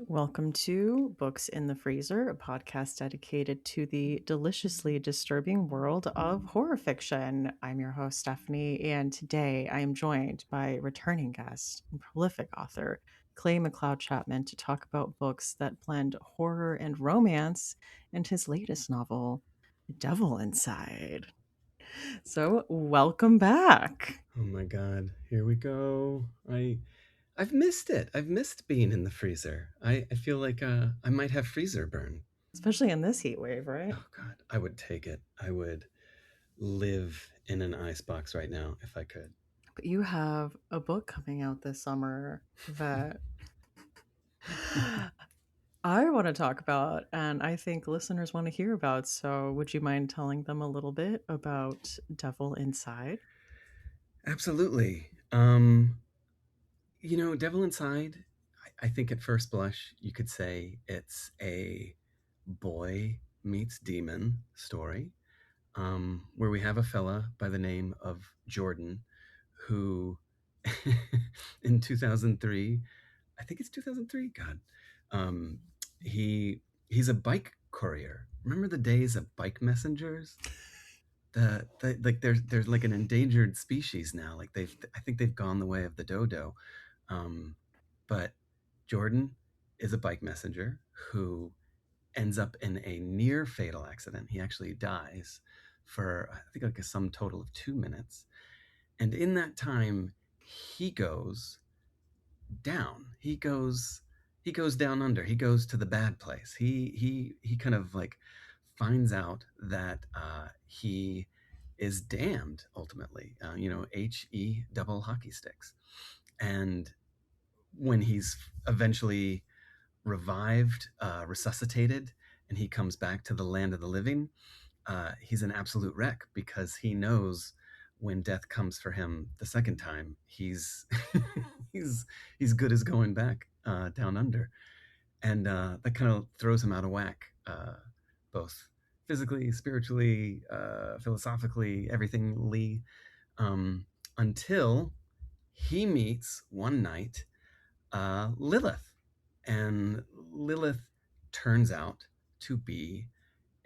Welcome to Books in the Freezer, a podcast dedicated to the deliciously disturbing world of horror fiction. I'm your host, Stephanie, and today I am joined by returning guest and prolific author, Clay McLeod Chapman, to talk about books that blend horror and romance and his latest novel, Devil Inside. So, welcome back. Oh my God, here we go. I've missed it. I've missed being in the freezer. I feel like I might have freezer burn. Especially in this heat wave, right? Oh God, I would take it. I would live in an ice box right now if I could. But you have a book coming out this summer that I want to talk about, and I think listeners want to hear about. So, would you mind telling them a little bit about Devil Inside? Absolutely. Devil Inside, I think at first blush you could say it's a boy meets demon story, where we have a fella by the name of Jordan who in 2003, I think it's 2003, God, um, he's a bike courier. Remember the days of bike messengers? The like there's like an endangered species now. Like I think they've gone the way of the dodo. Um, but Jordan is a bike messenger who ends up in a near fatal accident. He actually dies for, I think, like a sum total of 2 minutes. And in that time, he goes down. He goes down under. He goes to the bad place. He kind of like finds out that he is damned ultimately. He double hockey sticks. And when he's eventually revived, resuscitated, and he comes back to the land of the living, he's an absolute wreck because he knows when death comes for him the second time, he's he's good as going back down under, and that kind of throws him out of whack, both physically, spiritually, philosophically, everythingly, um, until he meets one night Lilith, and Lilith turns out to be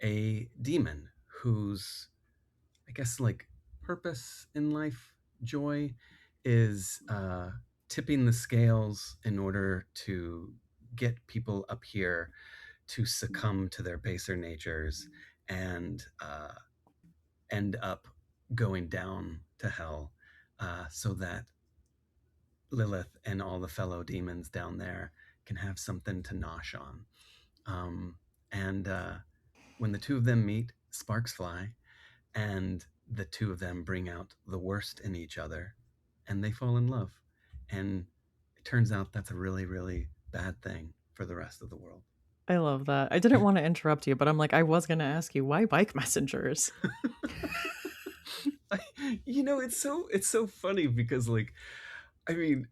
a demon whose, I guess, like purpose in life, joy, is tipping the scales in order to get people up here to succumb to their baser natures and end up going down to hell, so that Lilith and all the fellow demons down there can have something to nosh on. And when the two of them meet, sparks fly, and the two of them bring out the worst in each other, and they fall in love. And it turns out that's a really, really bad thing for the rest of the world. I love that. I didn't want to interrupt you, but I'm like, I was going to ask you why bike messengers? It's so funny because, like, I mean,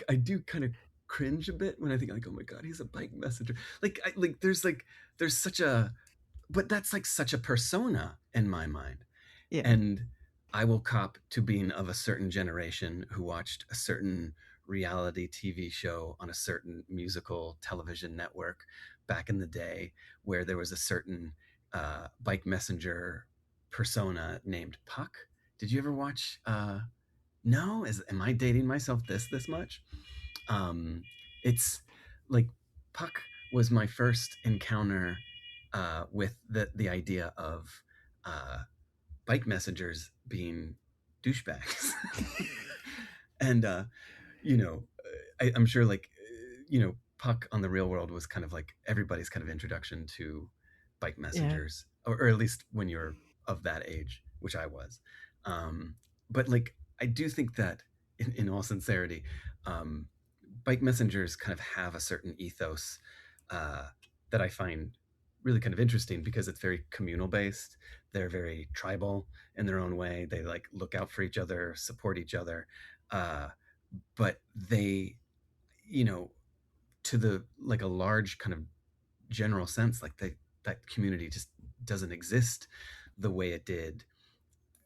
I do kind of cringe a bit when I think, like, oh my God, he's a bike messenger. There's such a, but that's like such a persona in my mind. Yeah. And I will cop to being of a certain generation who watched a certain reality TV show on a certain musical television network back in the day, where there was a certain bike messenger persona named Puck. Did you ever watch? No, am I dating myself this much? Um, it's like Puck was my first encounter with the idea of uh, bike messengers being douchebags. And you know I'm sure, like, Puck on the Real World was kind of like everybody's kind of introduction to bike Yeah. messengers, or at least when you're of that age, which I was. But like, I do think that in all sincerity, um, bike messengers kind of have a certain ethos uh, that I find really kind of interesting because it's very communal based. They're very tribal in their own way. They like look out for each other, support each other, uh, but they, you know, to the like a large kind of general sense, like that community just doesn't exist the way it did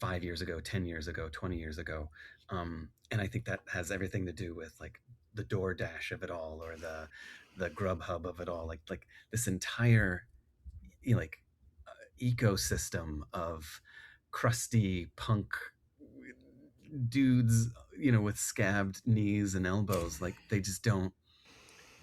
5 years ago, 10 years ago, 20 years ago. And I think that has everything to do with like the DoorDash of it all, or the Grubhub of it all, like this entire, you know, like ecosystem of crusty punk dudes, you know, with scabbed knees and elbows. Like they just don't,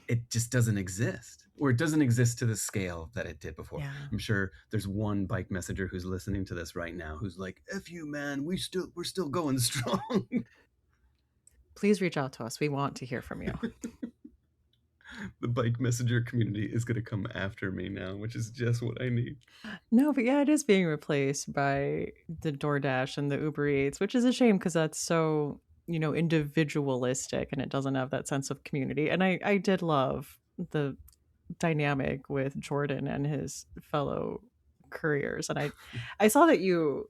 it just doesn't exist, or it doesn't exist to the scale that it did before. Yeah. I'm sure there's one bike messenger who's listening to this right now who's like, "F you, man, we're still going strong." Please reach out to us. We want to hear from you. The bike messenger community is going to come after me now, which is just what I need. No, but yeah, it is being replaced by the DoorDash and the Uber Eats, which is a shame because that's so, individualistic and it doesn't have that sense of community. And I did love the dynamic with Jordan and his fellow couriers. And I saw that you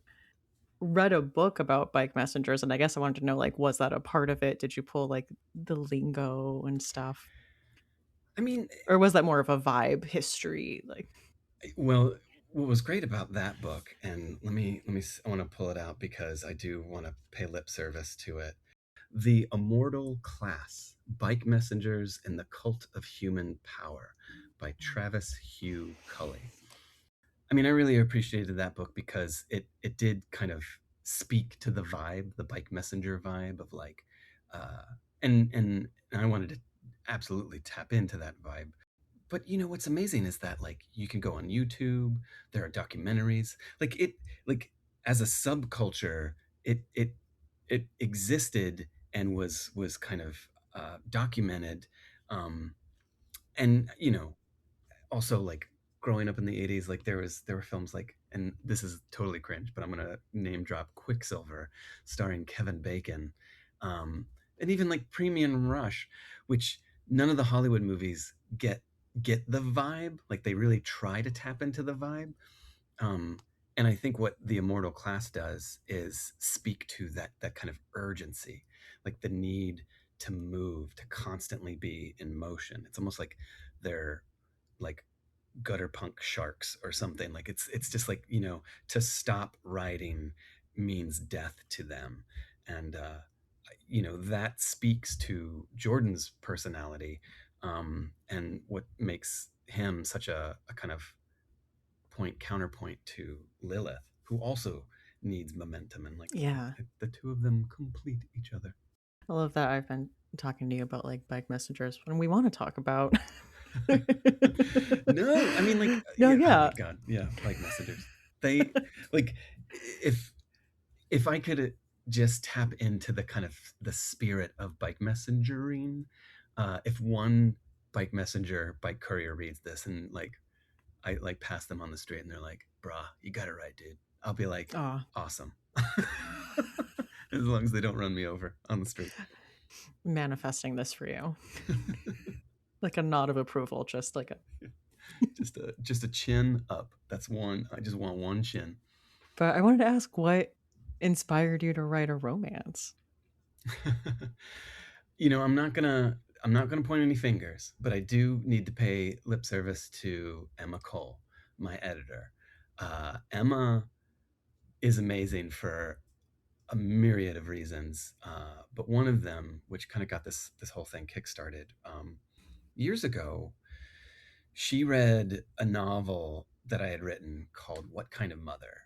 read a book about bike messengers, and I guess I wanted to know, like, was that a part of it? Did you pull like the lingo and stuff? I mean, Or was that more of a vibe history? Like, well, what was great about that book, and I want to pull it out because I do want to pay lip service to it. The Immortal Class: Bike Messengers and the Cult of Human Power by Travis Hugh Cully. I mean, I really appreciated that book because it did kind of speak to the vibe, the bike messenger vibe of like, uh, and I wanted to absolutely tap into that vibe. But you know what's amazing is that like you can go on YouTube, there are documentaries, like as a subculture, it it existed and was kind of documented, um, and you know, also like growing up in the 80s, like there were films like, and this is totally cringe, but I'm gonna name drop Quicksilver, starring Kevin Bacon, and even like Premium Rush, which none of the Hollywood movies get the vibe. Like they really try to tap into the vibe, um, and I think what the Immortal Class does is speak to that kind of urgency, like the need to move, to constantly be in motion. It's almost like they're like gutter punk sharks or something. Like it's just like, you know, to stop riding means death to them. And you know, that speaks to Jordan's personality, and what makes him such a kind of point counterpoint to Lilith, who also needs momentum, and like yeah, the two of them complete each other. I love that. I've been talking to you about like bike messengers when we want to talk about. No, I mean, like, No, yeah, oh my yeah. god, yeah, bike messengers. They like, if if I could just tap into the kind of the spirit of bike messengering, if one bike messenger, bike courier reads this and like I like pass them on the street and they're like, "Brah, you got it right, dude." I'll be like, Oh, "Awesome," as long as they don't run me over on the street. manifesting this for you. Like a nod of approval, just like a. Just a chin up. That's one. I just want one chin. But I wanted to ask what inspired you to write a romance? You know, I'm not gonna point any fingers, but I do need to pay lip service to Emma Cole, my editor. Emma is amazing for a myriad of reasons, but one of them, which kind of got this whole thing kickstarted, years ago, she read a novel that I had written called "What Kind of Mother,"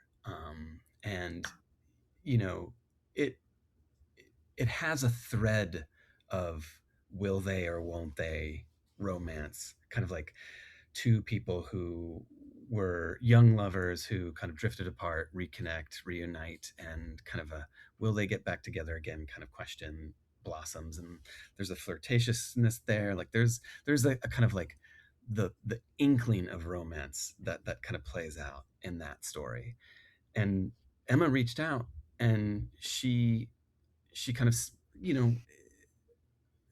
and you know, it it has a thread of will they or won't they romance, kind of like two people who were young lovers who kind of drifted apart, reconnect, reunite, and kind of a will they get back together again kind of question blossoms. And there's a flirtatiousness there. Like there's a kind of like the inkling of romance that kind of plays out in that story. And Emma reached out and she kind of, you know,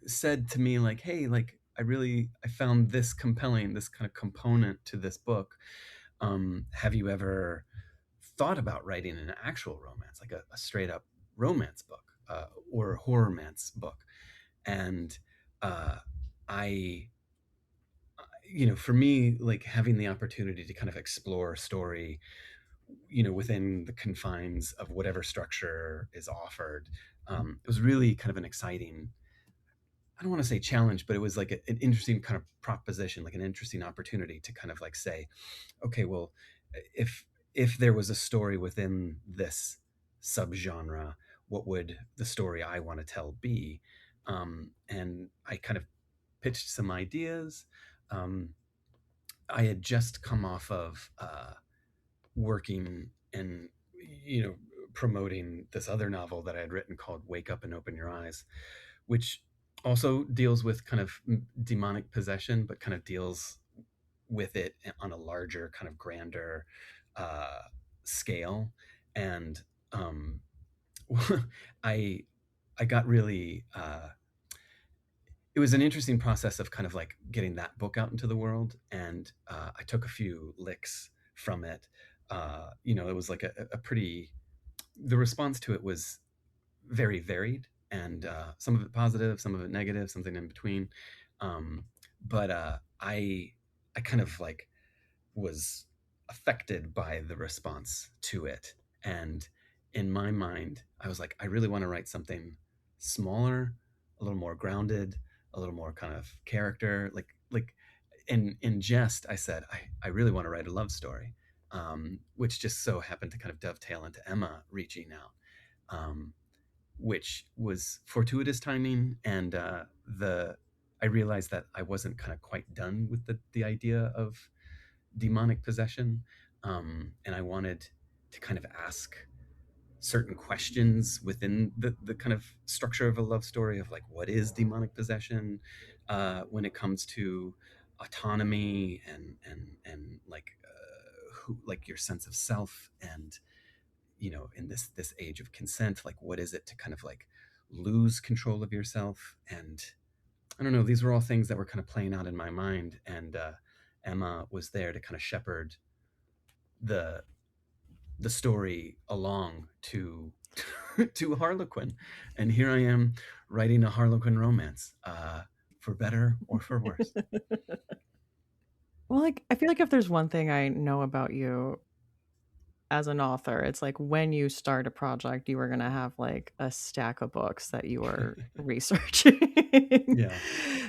said to me like, hey, like I found this compelling, this kind of component to this book. Have you ever thought about writing an actual romance, like a straight up romance book, or a horrormance book? And uh, I you know, for me, like having the opportunity to kind of explore a story, you know, within the confines of whatever structure is offered, it was really kind of an exciting I don't want to say challenge, but it was like an interesting kind of proposition, like an interesting opportunity to kind of like say, okay, well, if if there was a story within this subgenre, what would the story I want to tell be? And I kind of pitched some ideas. Um, I had just come off of working and promoting this other novel that I had written called "Wake Up and Open Your Eyes," which also deals with kind of demonic possession, but kind of deals with it on a larger, kind of grander uh, scale. And um, I I got really it was an interesting process of kind of like getting that book out into the world, and I took a few licks from it. It was like a pretty the response to it was very varied, and some of it positive, some of it negative, something in between. Um, but I kind of like was affected by the response to it, and in my mind, I was like, I really want to write something smaller, a little more grounded, a little more kind of character, like in jest. I said, I really want to write a love story, which just so happened to kind of dovetail into Emma reaching out. Which was fortuitous timing, and the I realized that I wasn't kind of quite done with the idea of demonic possession, and I wanted to kind of ask certain questions within the kind of structure of a love story of like, what is demonic possession, when it comes to autonomy and like who, like your sense of self, and in this age of consent, like what is it to kind of like lose control of yourself. And I don't know, these were all things that were kind of playing out in my mind, and Emma was there to kind of shepherd the the story along to to Harlequin. And here I am writing a Harlequin romance, for better or for worse. Well, like, I feel like if there's one thing I know about you as an author, it's like when you start a project, you are gonna have like a stack of books that you are researching. Yeah,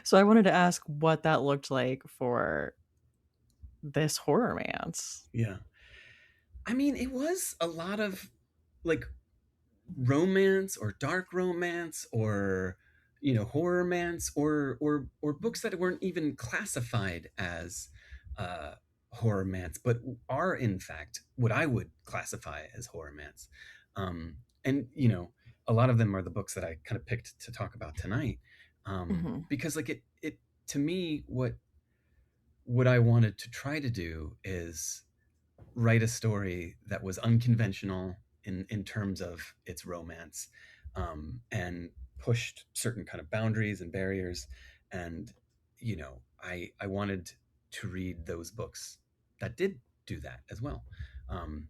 So I wanted to ask what that looked like for this horror mance. yeah. I mean, it was a lot of like romance or dark romance, or horror mance, or books that weren't even classified as uh horror mance, but are in fact what I would classify as horror mance. And a lot of them are the books that I kind of picked to talk about tonight, Mhm. because like it to me, what I wanted to try to do is write a story that was unconventional in terms of its romance, and pushed certain kind of boundaries and barriers. And I wanted to read those books that did do that as well. um,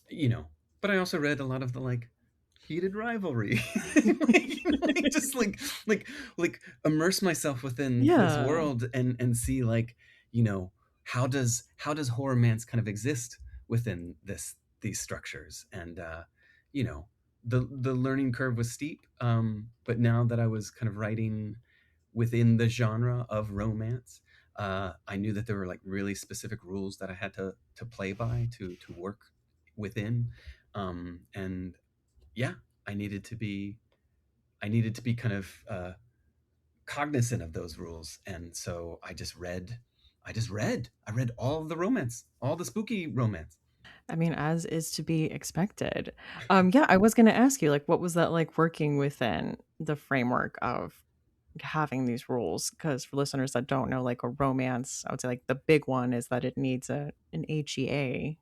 you know, but I also read a lot of the like heated rivalry, like just like like immerse myself within this Yeah. world, and see like, you know, how does horror mance kind of exist within these structures. And you know, the learning curve was steep, but now that I was kind of writing within the genre of romance, I knew that there were like really specific rules that I had to play by to work within. And yeah, I needed to be I needed to be kind of cognizant of those rules. And so I read all of the romance, all the spooky romance. I mean, as is to be expected. Yeah, I was gonna ask you, like, what was that like working within the framework of having these rules? Because for listeners that don't know, like a romance, I would say like the big one is that it needs an HEA,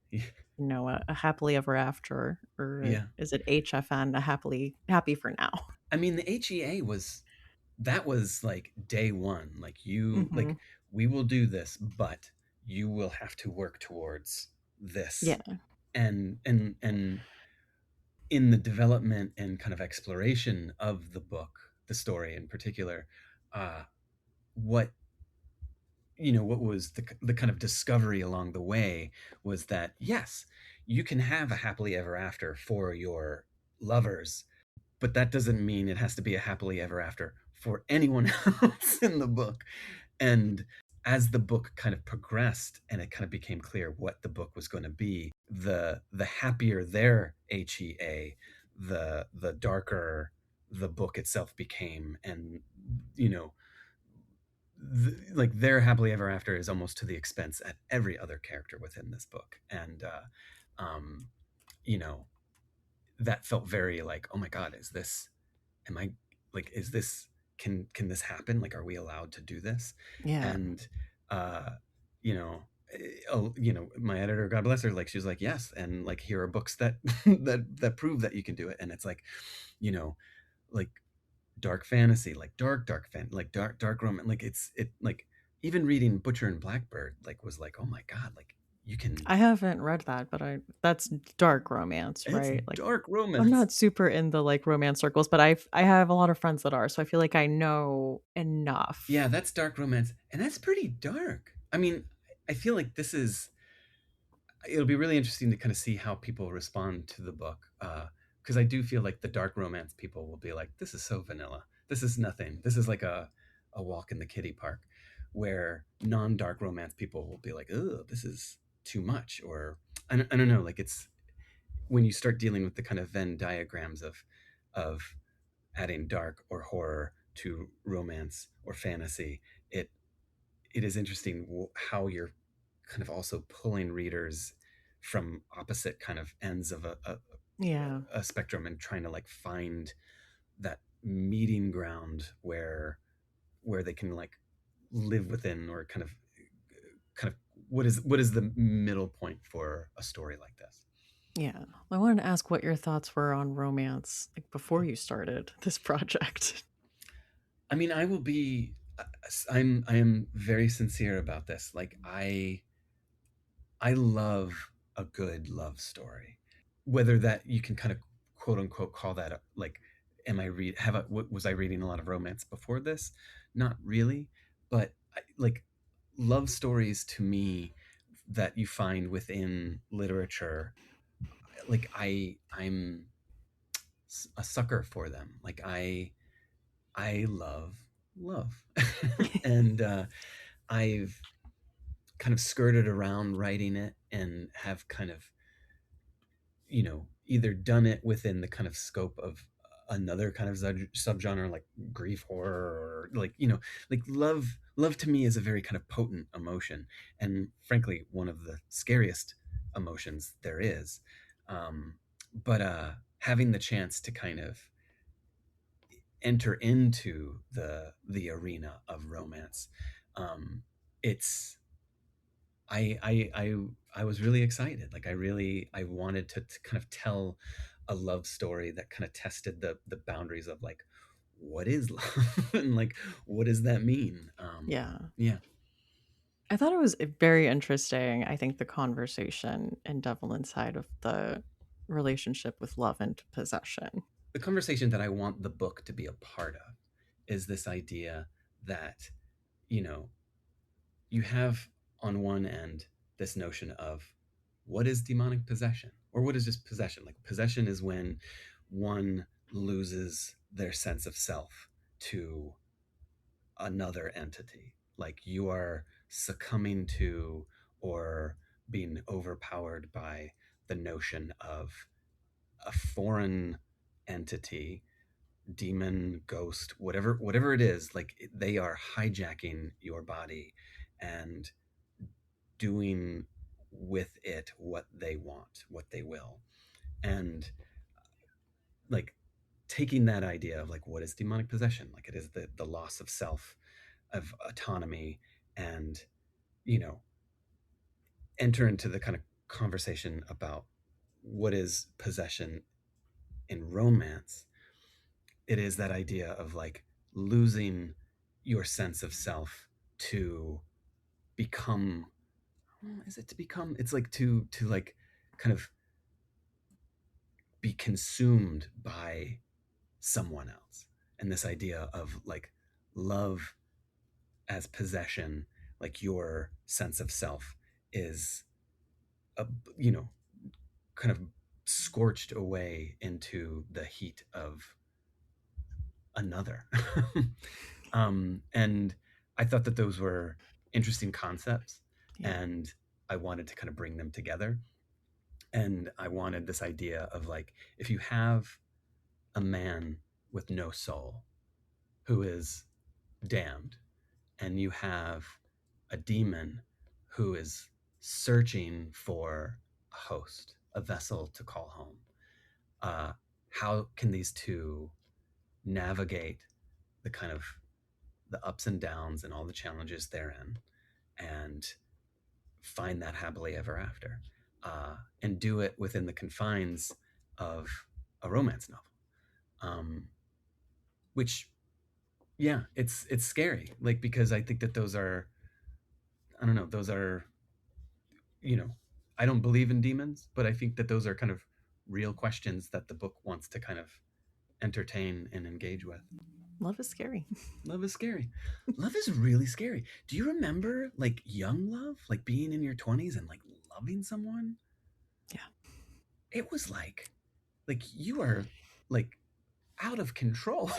a happily ever after, or Yeah, is it HFN, a happy for now? I mean, the HEA was that was like day one. Like, Hmm. we will do this, but you will have to work towards this. Yeah. And in the development and kind of exploration of the book, the story in particular, uh, what what was the kind of discovery along the way was that, yes, you can have a happily ever after for your lovers, but that doesn't mean it has to be a happily ever after for anyone else in the book. And as the book kind of progressed and it kind of became clear what the book was going to be, the happier their HEA, the darker the book itself became. And you know, like their happily ever after is almost to the expense at every other character within this book. And um you know, that felt very like, oh my god, is this, am I, like, is this, can this happen, like, are we allowed to do this? Yeah. And uh you know, oh, you know, my editor, god bless her, like she was like, yes, and like here are books that that prove that you can do it. And it's like, you know, like dark fantasy, like like dark romance, like it like, even reading Butcher and Blackbird like was like, oh my god, like you can, I haven't read that, but I that's dark romance, it's right? Like dark I'm romance. not super in the like romance circles, but I have a lot of friends that are, so I feel like I know Yeah, enough. that's dark romance, and that's pretty dark. I mean, I feel like this is, it'll be really interesting to kind of see how people respond to the book, because I do feel like the dark romance people will be like, this is so vanilla, this is nothing, this is like a walk in the kiddie park, where non-dark romance people will be like, oh, this is too much. Or I don't know, like it's, when you start dealing with the kind of Venn diagrams of adding dark or horror to romance or fantasy, it it is interesting how you're kind of also pulling readers from opposite kind of ends of Yeah. a spectrum, and trying to like find that meeting ground where they can like live within, or kind of what is the middle point for a story like this. Yeah. Well, I wanted to ask what your thoughts were on romance like before you started this project. I mean, I will be, I am very sincere about this. Like I love a good love story. Whether that you can kind of quote unquote call that like, am I read have I, was I reading a lot of romance before this? Not really, but like love stories to me that you find within literature, like I'm a sucker for them. Like I love love. And I've kind of skirted around writing it, and have kind of, you know, either done it within the kind of scope of another kind of subgenre, like grief horror, or like, you know, like love to me is a very kind of potent emotion, and frankly one of the scariest emotions there is. But having the chance to kind of enter into the arena of romance, it's, I was really excited. Like I wanted to kind of tell a love story that kind of tested the boundaries of like, what is love, and like what does that mean? Yeah. Yeah, I thought it was very interesting. I think the conversation in Devil Inside of the relationship with love and possession. the conversation that I want the book to be a part of is this idea that, you know, you have on one end this notion of what is demonic possession, or what is just possession. Like possession is when one loses their sense of self to another entity, like you are succumbing to or being overpowered by the notion of a foreign entity, demon, ghost, whatever it is, like they are hijacking your body and doing with it what they want, what they will. And like taking that idea of like what is demonic possession, like it is the loss of self, of autonomy, and, you know, enter into the kind of conversation about what is possession in romance. It is that idea of like losing your sense of self to become, is it to become, it's like to like kind of be consumed by someone else. And this idea of like love as possession, like your sense of self is a, you know, kind of scorched away into the heat another. And I thought that those were interesting concepts, Yeah. and I wanted to kind of bring them together. And I wanted this idea of like, if you have a man with no soul who is damned, and you have a demon who is searching for a host, a vessel to call home, uh, how can these two navigate the kind of the ups and downs and all the challenges therein, and find that happily ever after, and do it within the confines of a romance novel, which, yeah, it's scary, like, because I think that those are, I don't know, those are, you know, I don't believe in demons, but I think that those are kind of real questions that the book wants to kind of entertain and engage with. Love is scary. Love is scary. Love is really scary. Do you remember like young love, like being in your 20s and like loving someone? Yeah. It was like you are like out of control.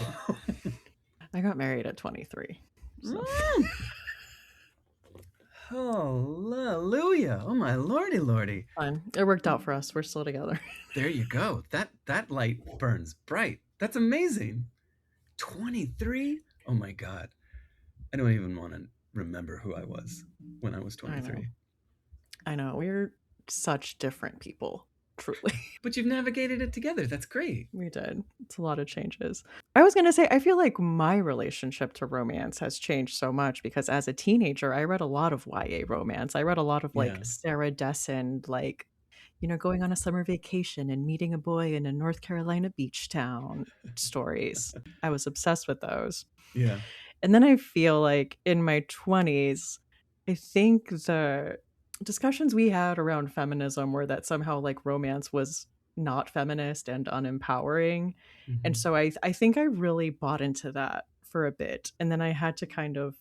I got married at 23. So Hallelujah. Oh my lordy lordy. fine. It worked out for us. We're still together. There you go. That light burns bright. That's amazing. 23? Oh my god. I don't even want to remember who I was when I was I know. 23. I know. We're such different people, truly. But you've navigated it together. That's great. We did. It's a lot of changes. I was going to say, I feel like my relationship to romance has changed so much because as a teenager, I read a lot of YA romance. I read a lot of like Yeah. Sarah Dessen, like, going on a summer vacation and meeting a boy in a North Carolina beach town stories. I was obsessed with those. Yeah. And then I feel like in my 20s, I think the discussions we had around feminism were that somehow like romance was not feminist and unempowering. And Mm-hmm. so I think I really bought into that for a bit. And then I had to kind of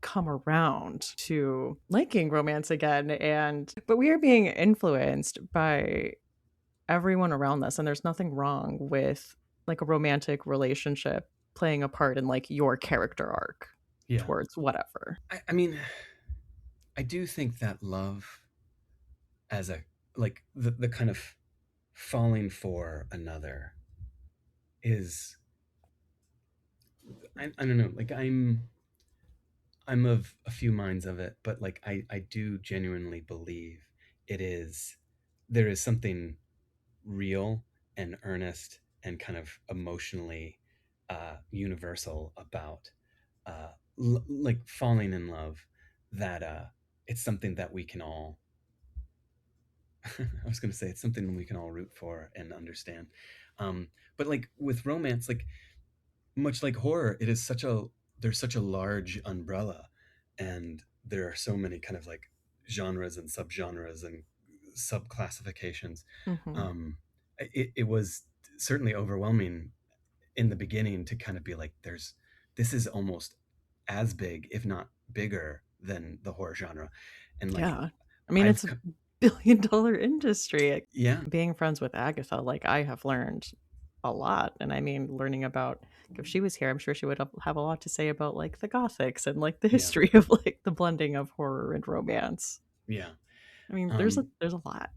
come around to liking romance again, and but we are being influenced by everyone around us, and there's nothing wrong with like a romantic relationship playing a part in like your character arc Yeah. towards whatever. I mean, I do think that love as a, like, the kind of falling for another is, I don't know, like I'm of a few minds of it, but like I do genuinely believe it is, there is something real and earnest and kind of emotionally universal about like falling in love, that it's something that we can all I was going to say it's something we can all root for and understand. But like with romance, like much like horror, it is such a, there's such a large umbrella, and there are so many kind of like genres and subgenres and subclassifications. Hmm. It was certainly overwhelming in the beginning to kind of be like, there's, this is almost as big, if not bigger, than the horror genre, and like Yeah. I mean, I've it's a billion-dollar industry. yeah, Being friends with Agatha, like I have learned a lot. And I mean, learning about, if she was here, I'm sure she would have a lot to say about like the Gothics and like the yeah, history of like the blending of horror and romance. yeah. I mean, um there's a lot.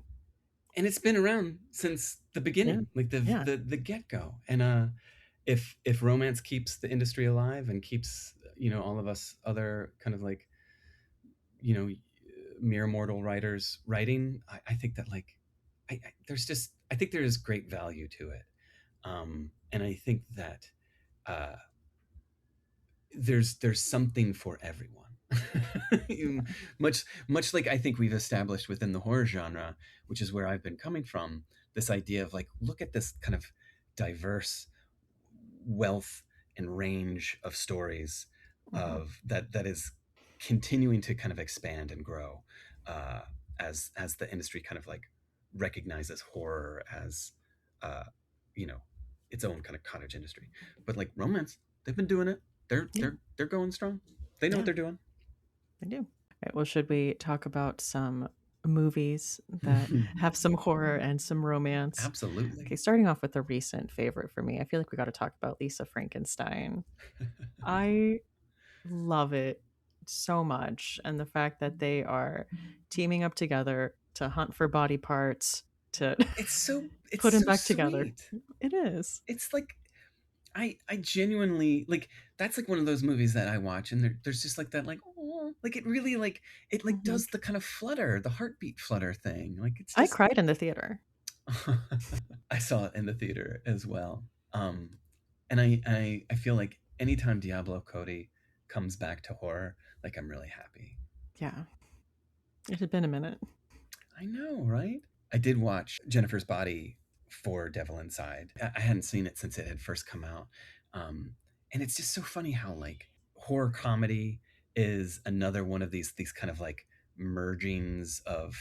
and it's been around since the Yeah. beginning, like Yeah. the get-go. And if romance keeps the industry alive and keeps, you know, all of us other kind of like, you know, mere mortal writers writing, I think that like there's just, I think there is great value to it. And I think that uh there's something for everyone. Much like I think we've established within the horror genre, which is where I've been coming from, this idea of like, look at this kind of diverse wealth and range of stories Mhm. of that is continuing to kind of expand and grow, uh, as the industry kind of like recognizes horror as, uh, you know, its own kind of cottage industry. But like romance, they've been doing it. They're Yeah. they're they're going strong. They know what Yeah, they're doing. I do. Right, well, should we talk about some movies that have some horror and some romance. Okay, Absolutely. starting off with a recent favorite for me, I feel like we got to talk about Lisa Frankenstein. I love it so much, and the fact that they are teaming up together to hunt for body parts to It's put him so back together. sweet. It is. It's like I genuinely like that's like one of those movies that I watch and there's just like that like oh like it really like it like Mhm. does the kind of flutter, the heartbeat flutter thing. Like it's I just cried in the theater. I saw it in the theater as well. And I feel like anytime Diablo Cody comes back to horror, like I'm really happy. Yeah, it had been a minute. I know, right? I did watch Jennifer's Body for Devil Inside. I hadn't seen it since it had first come out. And it's just so funny how like horror comedy is another one of these kind of like mergings of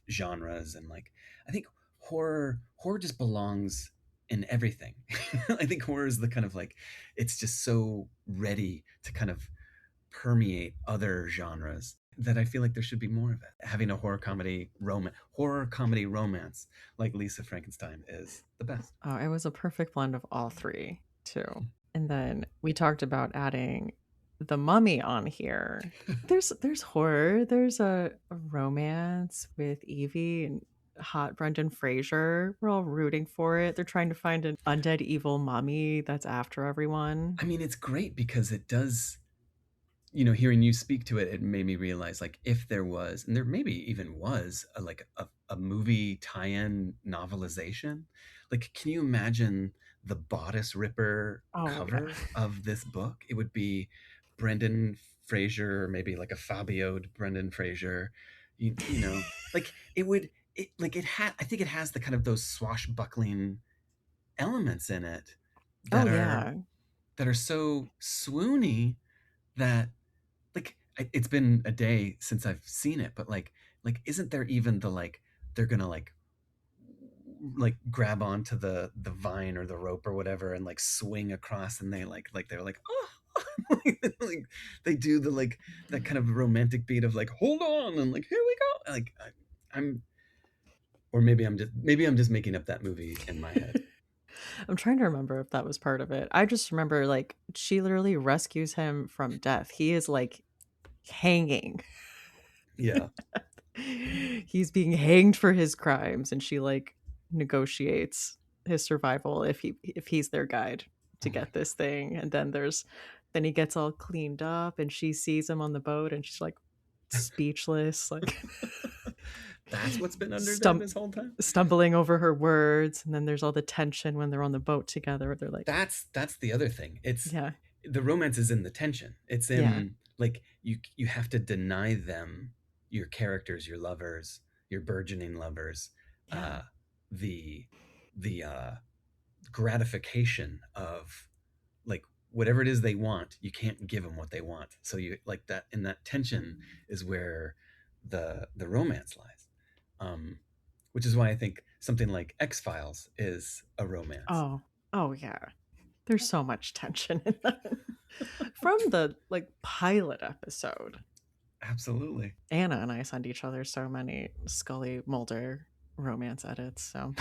genres and like I think horror just belongs in everything. I think horror is the kind of like it's just so ready to kind of permeate other genres that I feel like there should be more of it. Having a horror comedy romance like Lisa Frankenstein is the best. Oh, it was a perfect blend of all three, too. And then we talked about adding the mummy on here. There's horror, there's a romance with Evie and hot Brendan Fraser. We're all rooting for it. They're trying to find an undead evil mummy that's after everyone. I mean, it's great because it does, you know, hearing you speak to it, it made me realize like if there was, and there maybe even was a movie tie-in novelization, like can you imagine the bodice ripper Oh yeah. cover of this book? It would be Brendan Fraser, or maybe like a Fabioed Brendan Fraser, you know, like it would it like it had I think it has the kind of those swashbuckling elements in it Oh that are yeah. so swoony that like it's been a day since I've seen it, but like isn't there even the like they're gonna like grab onto the vine or the rope or whatever and like swing across and they like they're like oh like they do the like that kind of romantic beat of like hold on and like here we go like I'm or maybe I'm just making up that movie in my head. I'm trying to remember if that was part of it. I just remember like she literally rescues him from death. He is like hanging. Yeah. He's being hanged for his crimes and she like negotiates his survival if he's their guide to Oh my get this thing. And then he gets all cleaned up and she sees him on the boat and she's like speechless, like god. That's what's been under there stump this whole time. stumbling over her words. And then there's all the tension when they're on the boat together. They're like, That's the other thing. It's yeah, the romance is in the tension. It's yeah, in like you have to deny them your characters, your lovers, your burgeoning lovers, yeah, uh, the the gratification of like whatever it is they want. You can't give them what they want. So you like that in that tension is where the romance lies. Um, which is why I think something like X-Files is a romance. oh, oh yeah. There's so much tension in that. From the like pilot episode, Absolutely. Anna and I send each other so many Scully Mulder romance edits. So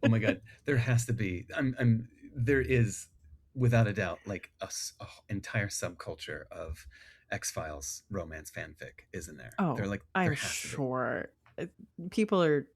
Oh my god, there has to be. There is, without a doubt, like a entire subculture of X Files romance fanfic, isn't there? They're oh, like there I'm has to be. sure people are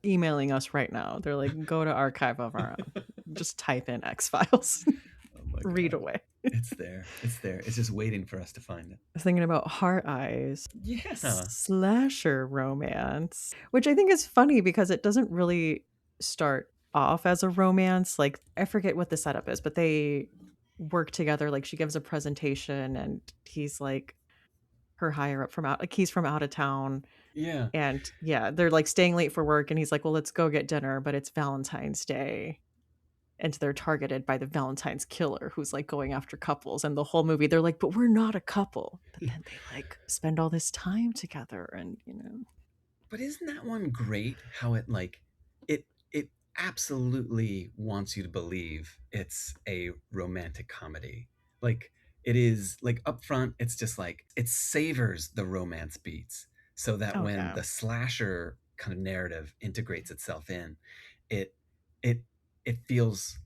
emailing us right now. They're like, go to archive of our own. Just type in X Files, Oh my read god, away. it's there. It's there. It's just waiting for us to find it. I was thinking about Heart Eyes Yeah, slasher romance, which I think is funny because it doesn't really start off as a romance. Like, I forget what the setup is, but they work together. Like, she gives a presentation and he's like her higher up from out, like, he's from out of town. yeah. And yeah, they're like staying late for work. And he's like, well, let's go get dinner, but it's Valentine's Day. And they're targeted by the Valentine's killer who's like going after couples. And the whole movie, they're like, but we're not a couple. But then they like spend all this time together and, you know. But isn't that one great? How it like it absolutely wants you to believe it's a romantic comedy. Like it is like up front, it's just like it savors the romance beats so that Oh, when yeah. the slasher kind of narrative integrates itself in, it it it feels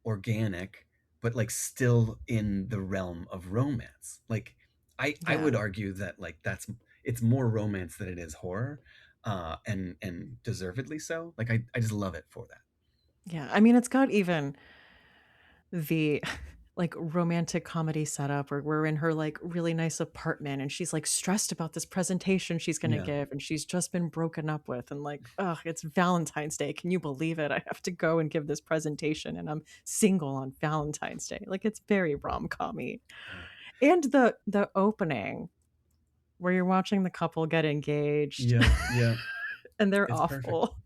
organic, but like still in the realm of romance. Like I Yeah. would argue that like that's it's more romance than it is horror, and deservedly so. Like I just love it for that. Yeah. I mean, it's got even the like romantic comedy setup where we're in her like really nice apartment and she's like stressed about this presentation she's going to Yeah. give and she's just been broken up with and like, oh, it's Valentine's Day. Can you believe it? I have to go and give this presentation and I'm single on Valentine's Day. Like it's very rom-commy. Yeah. And the opening where you're watching the couple get engaged Yep. Yep. and they're It's perfect. awful.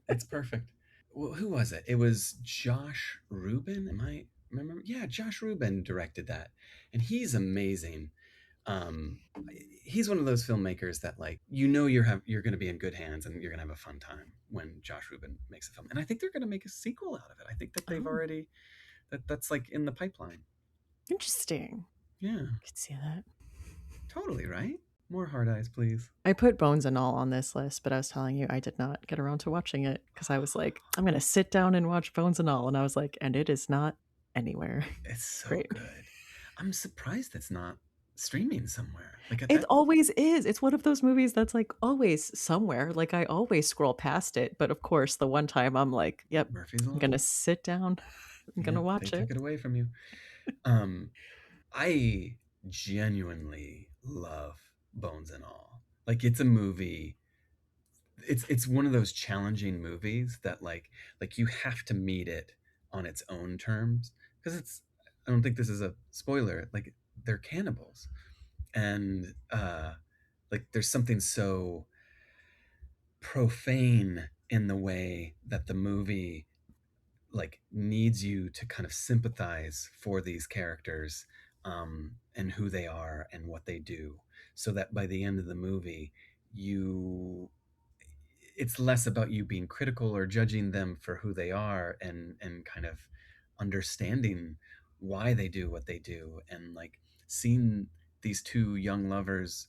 It's perfect. Well, who was it? It was Josh Rubin. Am I remember? Yeah, Josh Rubin directed that, and he's amazing. Um, he's one of those filmmakers that like you're going to be in good hands and you're going to have a fun time when Josh Rubin makes a film. And I think they're going to make a sequel out of it. I think that they've Oh, already that's like in the pipeline. interesting. Yeah, Could see that. totally right. More hard eyes, please. I put Bones and All on this list, but I was telling you I did not get around to watching it because I was like, I'm going to sit down and watch Bones and All. And I was like, and it is not anywhere. It's so Great. good. I'm surprised it's not streaming somewhere. Like at It that always is. It's one of those movies that's like always somewhere. Like I always scroll past it. But of course, the one time I'm like, yep, Murphy's I'm going Law. to sit down. I'm going Yeah, to they watch took it. it away from you. Um, I genuinely love Bones and All. Like it's a movie. It's one of those challenging movies that like you have to meet it on its own terms because it's. I don't think this is a spoiler. Like they're cannibals, and like there's something so profane in the way that the movie like needs you to kind of sympathize for these characters, and who they are and what they do, so that by the end of the movie you it's less about you being critical or judging them for who they are, and kind of understanding why they do what they do, and like seeing these two young lovers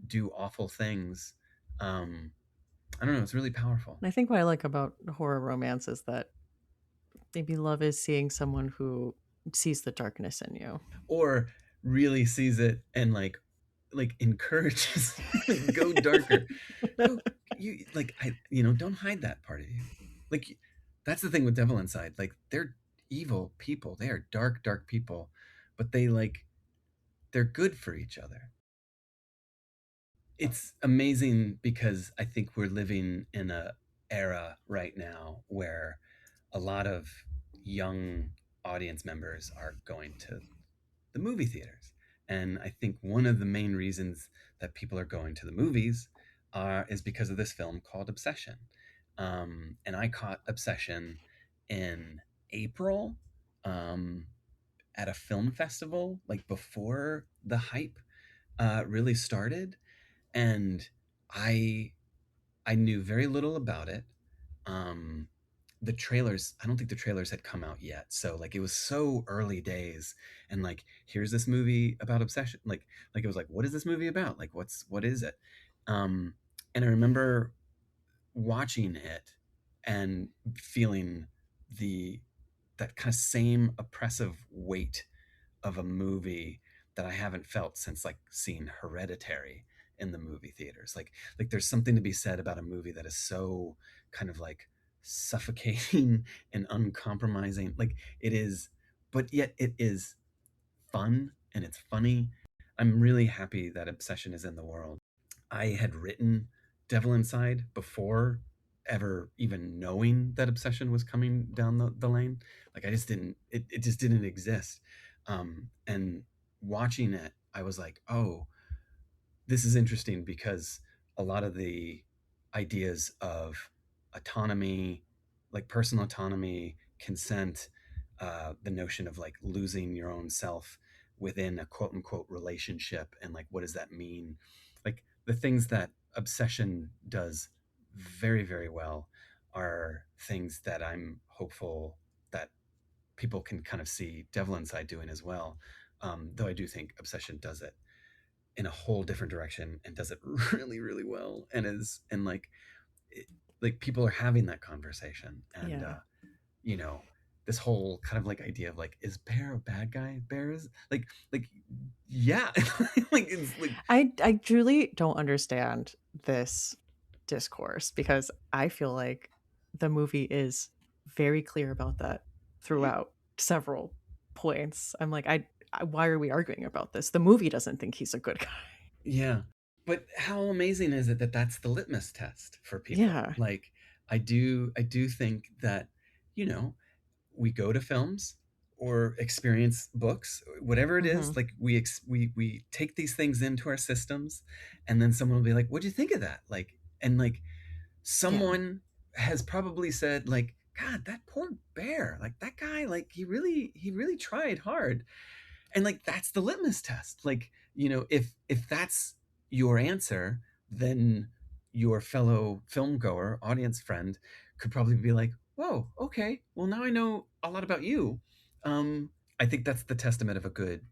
do awful things. um I don't know, it's really powerful. And I think what I like about horror romance is that maybe love is seeing someone who sees the darkness in you. Or really sees it and like encourages like go darker, go you like I don't hide that part of you. Like that's the thing with Devil Inside, like they're evil people, they are dark people, but they're good for each other. It's amazing because I think we're living in a era right now where a lot of young audience members are going to the movie theaters. And I think one of the main reasons that people are going to the movies is because of this film called Obsession. And I caught Obsession in April, um, at a film festival, like before the hype really started. And I I knew very little about it. Um, the trailers, I don't think the trailers had come out yet. So like it was so early days, and like here's this movie about obsession. Like it was like, what is this movie about? Like what is it? Um and I remember watching it and feeling the that kind of same oppressive weight of a movie that I haven't felt since like seeing Hereditary in the movie theaters. Like there's something to be said about a movie that is so kind of like suffocating and uncompromising. Like it is, but yet it is fun and it's funny. I'm really happy that Obsession is in the world. I had written Devil Inside before ever even knowing that Obsession was coming down the lane. Like I just didn't, it just didn't exist. And watching it, I was like, oh, this is interesting because a lot of the ideas of autonomy, like personal autonomy, consent, the notion of like losing your own self within a quote unquote relationship, and like what does that mean? Like the things that Obsession does very, very well are things that I'm hopeful that people can kind of see Devil Inside doing as well. Though I do think Obsession does it in a whole different direction and does it really, really well, and it, like people are having that conversation, and Yeah. you know, this whole kind of like idea of like, is Bear a bad guy? Bear is like yeah, like it's like I truly don't understand this discourse because I feel like the movie is very clear about that throughout several points. I'm like, why are we arguing about this? The movie doesn't think he's a good guy. yeah. But how amazing is it that that's the litmus test for people? Yeah. Like, I do think that, you know, we go to films or experience books, whatever it Hmm. is, like we take these things into our systems, and then someone will be like, "What'd you think of that?" Like, and like Yeah. someone has probably said like, "God, that poor bear, like that guy, like he really tried hard." And like that's the litmus test. Like, you know, if that's your answer, then your fellow film goer, audience friend, could probably be like, "Whoa, okay, well now I know a lot about you." um I think that's the testament of a good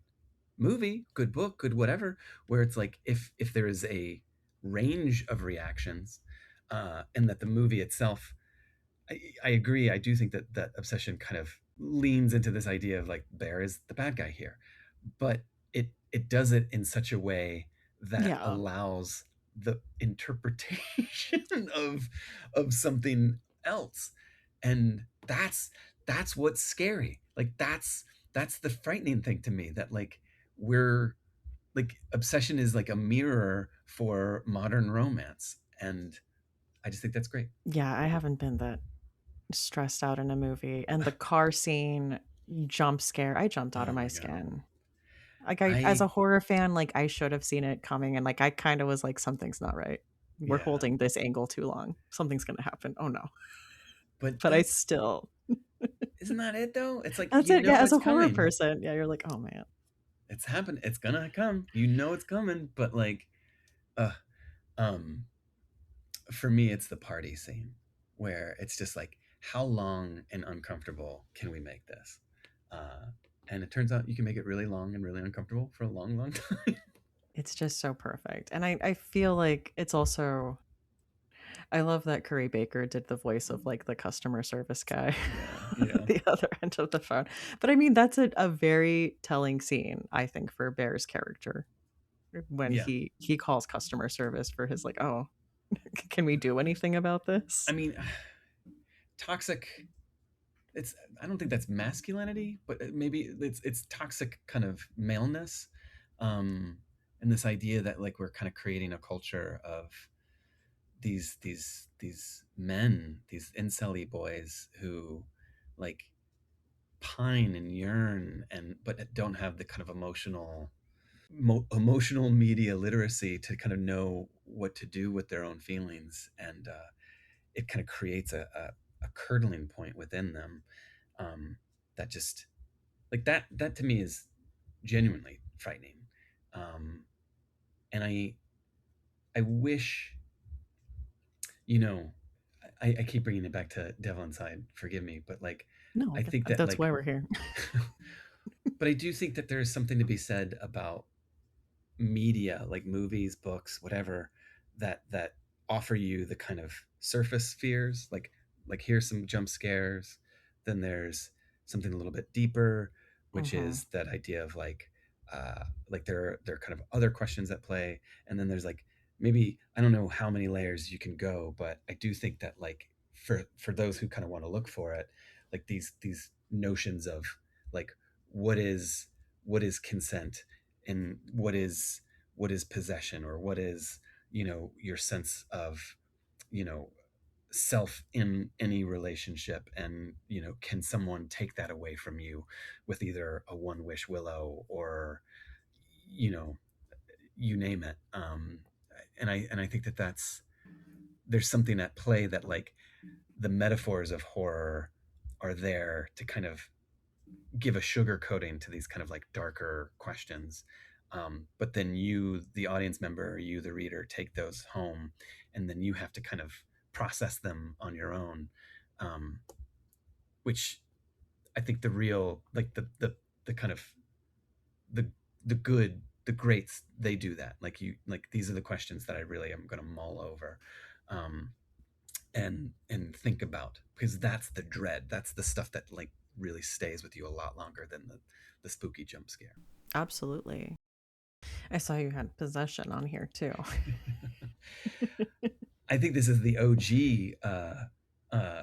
movie, good book, good whatever, where it's like if there is a range of reactions, and that the movie itself, I agree. I do think that Obsession kind of leans into this idea of like Bear is the bad guy here, but it does it in such a way that Yeah. allows the interpretation of something else, and that's what's scary. Like that's the frightening thing to me, that like we're like Obsession is like a mirror for modern romance, and I just think that's great. Yeah. I haven't been that stressed out in a movie. And the car scene jump scare, I jumped out of Oh my my god. skin. Like I as I a horror fan, like I should have seen it coming and like I kind of was like something's not right. We're Yeah, holding this angle too long. Something's going to happen. Oh no. but But I that's still isn't that it though? It's like That's you it. Yeah, know as it's a horror coming. person, yeah, you're like, "Oh man." It's happened. It's gonna come. You know it's coming. But like, uh, um, for me, it's the party scene where it's just like, how long and uncomfortable can we make this? Uh, and it turns out you can make it really long and really uncomfortable for a long, long time. It's just so perfect. And I feel like it's also I love that Curry Baker did the voice of like the customer service guy Yeah, yeah, at the other end of the phone. But I mean, that's a very telling scene, I think, for Bear's character when yeah. he calls customer service for his like, "Oh, can we do anything about I this?" mean, toxic. It's. I don't think that's masculinity, but maybe it's toxic kind of maleness, um, and this idea that like we're kind of creating a culture of these men, these incel boys who like pine and yearn, and but don't have the kind of emotional media literacy to kind of know what to do with their own feelings, and it kind of creates a curdling point within them, um, that just like that to me is genuinely frightening, um, and I wish, you know, I keep bringing it back to Devil Inside. Forgive me, but like, No, I think that that's like, why we're here. but I do think that there is something to be said about media, like movies, books, whatever, that offer you the kind of surface fears. Like here's some jump scares. Then there's something a little bit deeper, which Mhm. is that idea of like there are kind of other questions at play, and then there's like maybe I don't know how many layers you can go, but I do think that like for those who kind of want to look for it, like these notions of like what is what is consent, and what is possession, or what is, you know, your sense of, you know, self in any relationship, and you know, can someone take that away from you with either a one wish willow, or you know, you name it. And I think that that's there's something at play, that like the metaphors of horror are there to kind of give a sugar coating to these kind of like darker questions. But then you, the audience member, you, the reader, take those home, and then you have to kind of process them on your own. Um, which I think the real, like the kind of the good, the greats, they do that. Like these are the questions that I really am going to mull over, um, and think about, because that's the dread. That's the stuff that like really stays with you a lot longer than the spooky jump scare. Absolutely. I saw you had Possession on here too. I think this is the OG uh,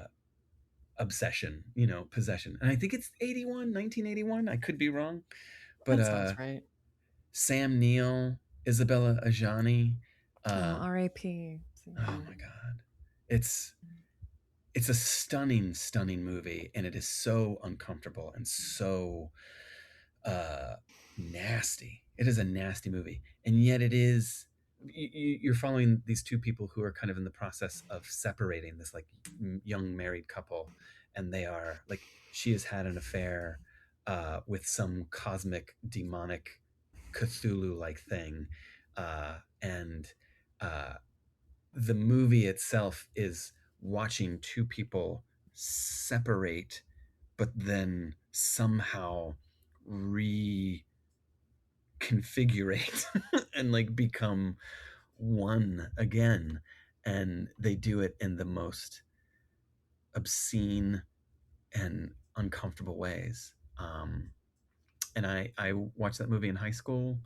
obsession, possession. And I think it's 1981. I could be wrong. But That sounds right. Sam Neill, Isabella Ajani. Oh, Uh, R.I.P. oh my God. It's it's a stunning, stunning movie, and it is so uncomfortable and so uh, nasty. It is a nasty movie, and yet it is. You're following these two people who are kind of in the process of separating, this like young married couple, and they are like, she has had an affair with some cosmic demonic Cthulhu like thing, and uh, the movie itself is watching two people separate, but then somehow reconfigurate and like become one again. And they do it in the most obscene and uncomfortable ways. And I watched that movie in high school,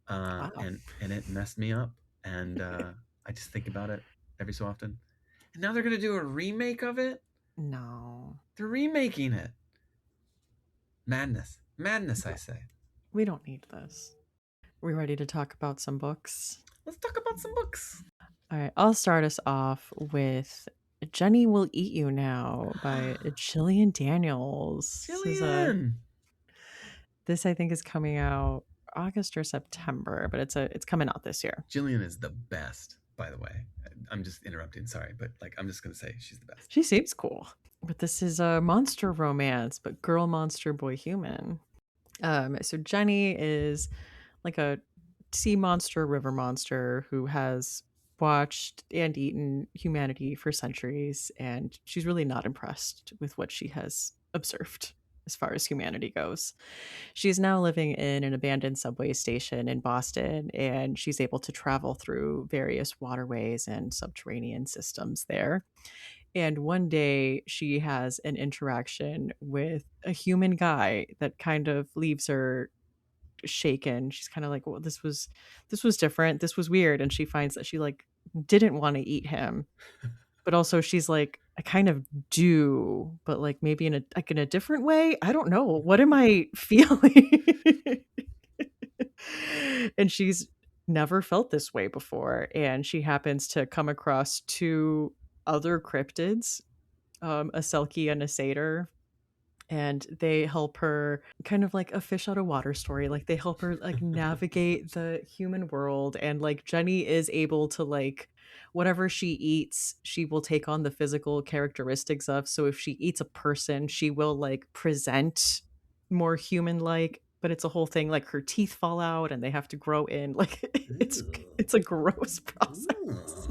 Wow. and it messed me up. And I just think about it every so often. And now they're gonna do a remake of it. No. They're remaking it. Madness, madness, I No. say. We don't need this. We ready to talk about some books? Let's talk about some books. All right, I'll start us off with Jenny Will Eat You Now by Gillian Daniels. Jillian. This I think is coming out August or September, but it's coming out this year. Jillian is the best, by the way. I'm just interrupting, sorry, but like I'm just gonna say she's the best. She seems cool. But this is a monster romance, but girl monster, boy human. So Jenny is like a sea monster, river monster who has watched and eaten humanity for centuries, and she's really not impressed with what she has observed as far as humanity goes. She's now living in an abandoned subway station in Boston, and she's able to travel through various waterways and subterranean systems there. And one day she has an interaction with a human guy that kind of leaves her shaken. She's kind of like, "Well, this was different. This was weird." And she finds that she like didn't want to eat him, but also she's like, "I kind of do, but like maybe in a different way. I don't know. What am I feeling?" And she's never felt this way before, and she happens to come across two other cryptids, a Selkie and a Satyr, and they help her kind of like a fish out of water story. Like they help her like navigate the human world, and like Jenny is able to like whatever she eats, she will take on the physical characteristics of. So if she eats a person, she will like present more human like, but it's a whole thing like her teeth fall out and they have to grow in. Like it's Ooh. it's a gross process.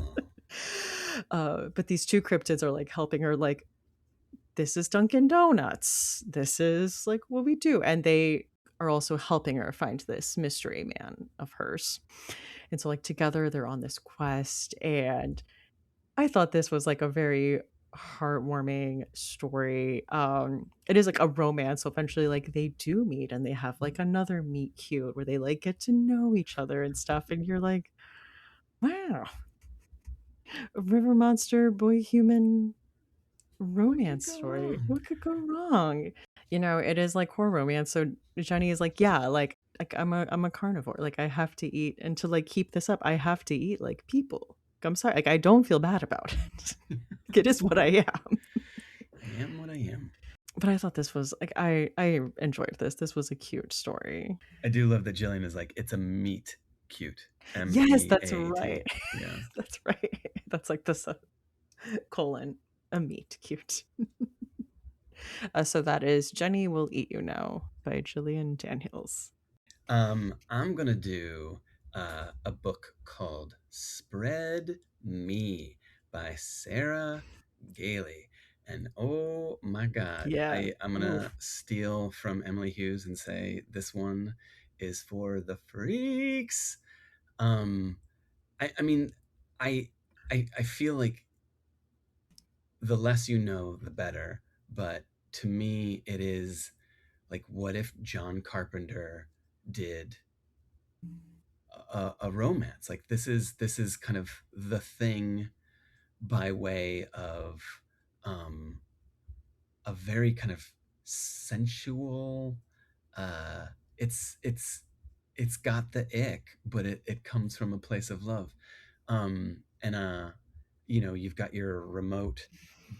Ooh. But these two cryptids are like helping her like this is Dunkin' Donuts. This is like what we do. And they are also helping her find this mystery man of hers. And so, like, together they're on this quest. And I thought this was like a very heartwarming story. It is like a romance. So eventually, like, they do meet and they have like another meet cute where they like get to know each other and stuff. And you're like, wow, a river monster, boy human What could romance go story. wrong? What could go wrong? You know, it is like horror romance. So Jenny is like, yeah, like I'm a carnivore. Like I have to eat, and to like keep this up, I have to eat like people. Like, I'm sorry. Like I don't feel bad about it. Like, it is what I am. I am what I am. But I thought this was like I enjoyed this. This was a cute story. I do love that Jillian is like, it's a meat cute. Yes, that's Meat. right. Yeah. That's right. That's like this colon a meat cute. So that is Jenny Will Eat You Now by Gillian Daniels. I'm gonna do a book called Spread Me by Sarah Gailey. And oh my God, Yeah. I'm gonna Oof. steal from Emily Hughes and say this one is for the freaks. Um, I mean, I, I feel like the less you know, the better. But to me, it is like, what if John Carpenter did a romance? Like this is kind of the thing by way of um, a very kind of sensual. Uh, it's it's got the ick, but it comes from a place of love. And you know, you've got your remote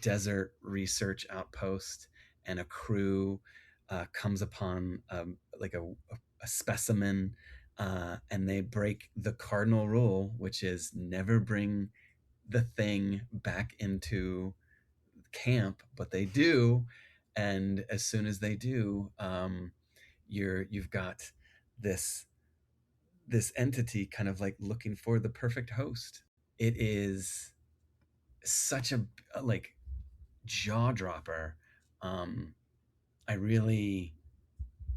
desert research outpost, and a crew comes upon like a specimen, and they break the cardinal rule, which is never bring the thing back into camp, but they do. And as soon as they do, you've got this this entity kind of like looking for the perfect host. It is such a like jaw dropper. um i really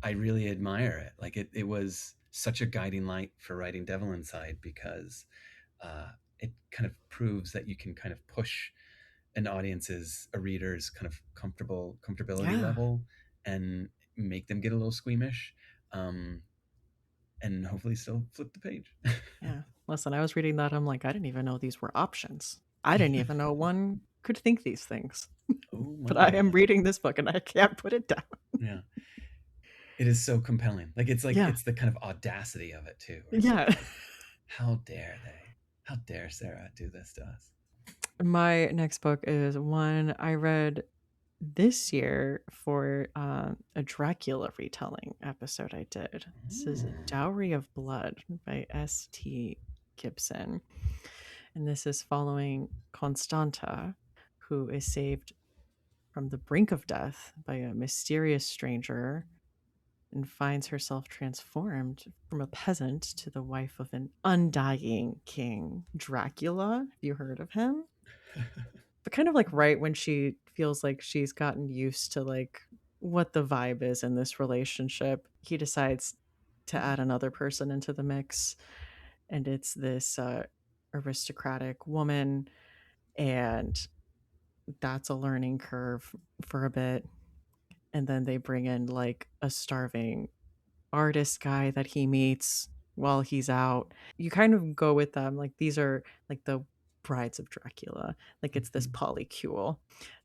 I really admire it. Like it was such a guiding light for writing Devil Inside, because it kind of proves that you can kind of push an audience's, a reader's kind of comfortability Yeah. level, and make them get a little squeamish, um, and hopefully still flip the page. Yeah. Listen, I was reading that. I'm like, I didn't even know these were options. I didn't even know one could think these things. Oh But I am my. reading this book and I can't put it down. Yeah. It is so compelling. Like Yeah. it's the kind of audacity of it too, where it's just Yeah. like, how dare they? How dare Sarah do this to us? My next book is one I read this year for a Dracula retelling episode I did. This is Mm. Dowry of Blood by S.T. Gibson. And this is following Constanta, who is saved from the brink of death by a mysterious stranger and finds herself transformed from a peasant to the wife of an undying king, Dracula. Have you heard of him? But kind of like right when she feels like she's gotten used to like what the vibe is in this relationship, he decides to add another person into the mix, and it's this aristocratic woman, and that's a learning curve for a bit. And then they bring in like a starving artist guy that he meets while he's out. You kind of go with them. Like these are like the brides of Dracula. Like it's this Mhm. polycule,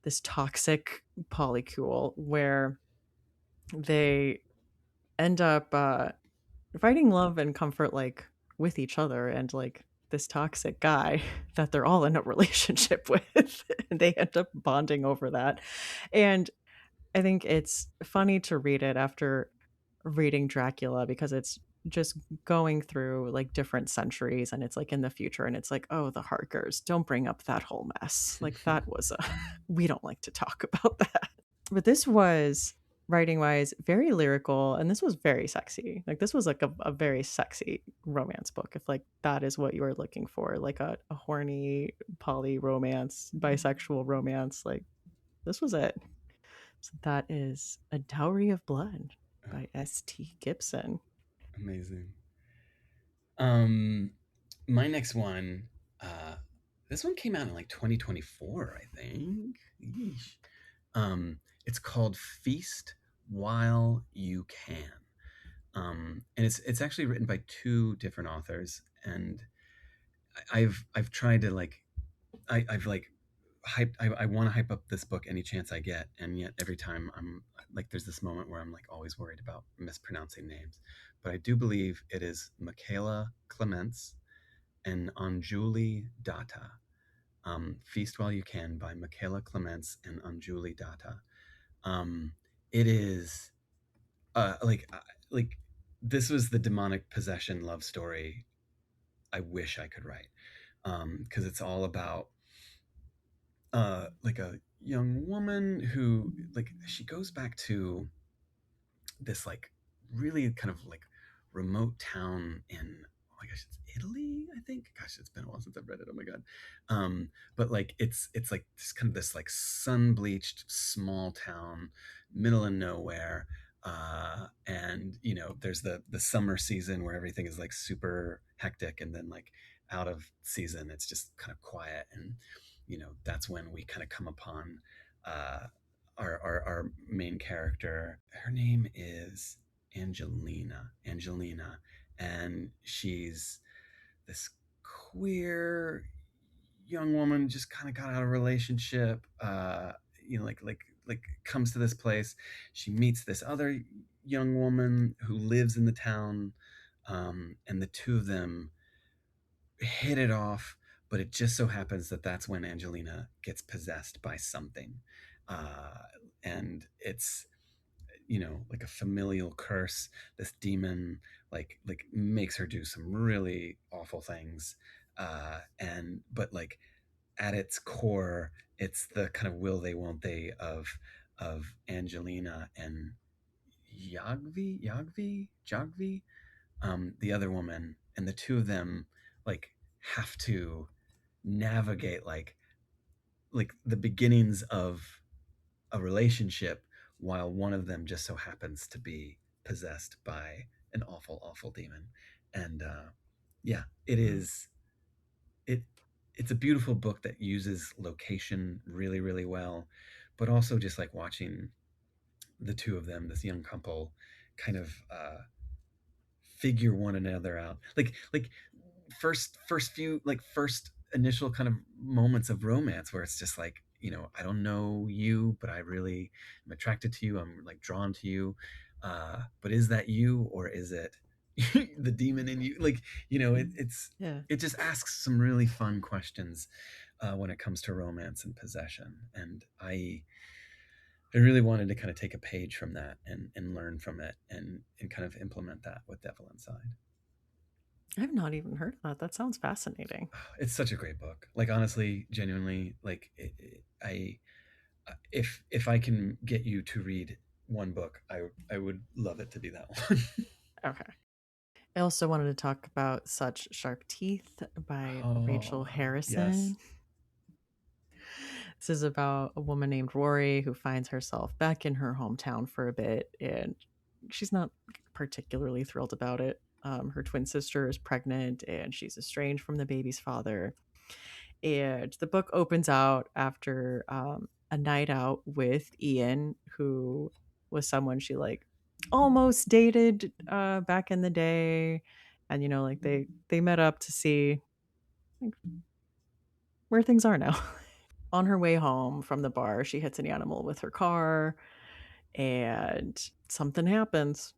this toxic polycule where they end up finding love and comfort like with each other and like this toxic guy that they're all in a relationship with. And they end up bonding over that. And I think it's funny to read it after reading Dracula because it's just going through like different centuries and it's like in the future and it's like, oh, the Harkers, don't bring up that whole mess. Like that was a, we don't like to talk about that. But this was writing wise very lyrical and this was very sexy. Like this was like a very sexy romance book if like that is what you were looking for, like a horny poly romance, bisexual romance. Like this was it. So that is A Dowry of Blood Oh, by S.T. Gibson. amazing. Um, my next one, uh, this one came out in like 2024, I think. Yeesh. It's called Feast While You Can. And it's actually written by two different authors, and I've tried to like I've like hyped. I want to hype up this book any chance I get, and yet every time I'm like, there's this moment where I'm like always worried about mispronouncing names. But I do believe it is Michaela Clements and Anjuli Datta. Feast While You Can by Michaela Clements and Anjuli Datta. Um, it is like this was the demonic possession love story I wish I could write, because it's all about like a young woman who like she goes back to this like really kind of like remote town in, oh my gosh, it's Italy, I think. Gosh, it's been a while since I've read it. Oh my god. But like it's like this kind of this like sun bleached small town, middle of nowhere. And there's the summer season where everything is like super hectic, and then like out of season it's just kind of quiet. And that's when we kind of come upon uh, our main character. Her name is Angelina, and she's this queer young woman, just kind of got out of a relationship, like comes to this place. She meets this other young woman who lives in the town, and the two of them hit it off. But it just so happens that that's when Angelina gets possessed by something, uh, and it's like a familial curse. This demon like makes her do some really awful things, and but like at its core, it's the kind of will they won't they of Angelina and Jagvi, the other woman, and the two of them like have to navigate like the beginnings of a relationship, while one of them just so happens to be possessed by an awful, awful demon. And yeah, it Mm. is it it's a beautiful book that uses location really, really well, but also just like watching the two of them, this young couple, kind of figure one another out. Like first few like first initial kind of moments of romance where it's just like, I don't know you, but I really am attracted to you. I'm like drawn to you. But is that you, or is it the demon in you? Like, Yeah. it just asks some really fun questions when it comes to romance and possession. And I really wanted to kind of take a page from that and learn from it, and kind of implement that with Devil Inside. I've not even heard of that. That sounds fascinating. It's such a great book. Like honestly, genuinely, like I if I can get you to read one book, I would love it to be that one. Okay. I also wanted to talk about Such Sharp Teeth by Rachel Oh yes. Harrison. This is about a woman named Rory who finds herself back in her hometown for a bit, and she's not particularly thrilled about it. Her twin sister is pregnant, and she's estranged from the baby's father. And the book opens out after a night out with Ian, who was someone she like almost dated back in the day, and like they met up to see like, where things are now. On her way home from the bar, she hits an animal with her car, and something happens.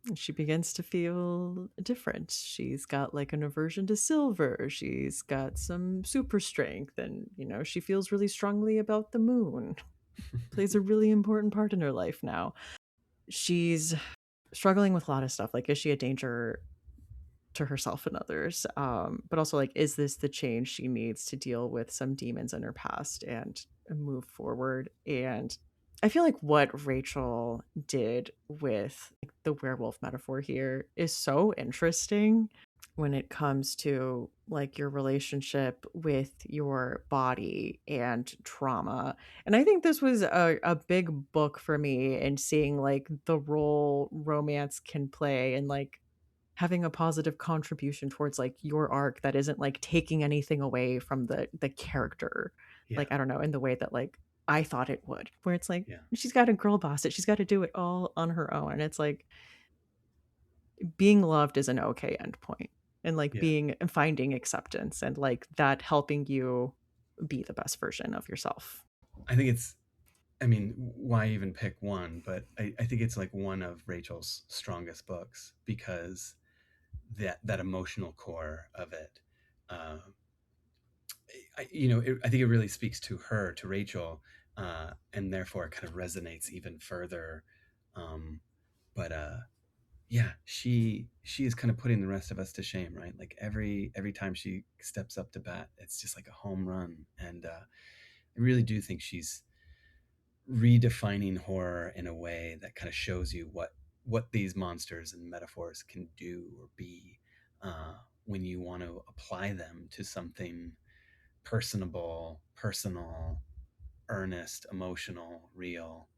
And she begins to feel different. She's got like an aversion to silver. She's got some super strength, and she feels really strongly about the moon. Plays a really important part in her life now. She's struggling with a lot of stuff. Like, is she a danger to herself and others? But also, like, is this the change she needs to deal with some demons in her past and move forward? And I feel like what Rachel did with like, the werewolf metaphor here is so interesting when it comes to like your relationship with your body and trauma. And I think this was a big book for me in seeing like the role romance can play and like having a positive contribution towards like your arc that isn't like taking anything away from the character, Yeah. like I don't know, in the way that like I thought it would, where it's like Yeah. she's got to girl boss it, she's got to do it all on her own, and it's like being loved is an okay endpoint, and like Yeah. being and finding acceptance and like that helping you be the best version of yourself. I think it's I mean, why even pick one? But I think it's like one of Rachel's strongest books, because that emotional core of it. Uh, I think it really speaks to her, to Rachel, and therefore it kind of resonates even further. Um, but yeah, she is kind of putting the rest of us to shame, right? Like every time she steps up to bat, it's just like a home run. And I really do think she's redefining horror in a way that kind of shows you what these monsters and metaphors can do or be, uh, when you want to apply them to something personable, personal, earnest, emotional, real.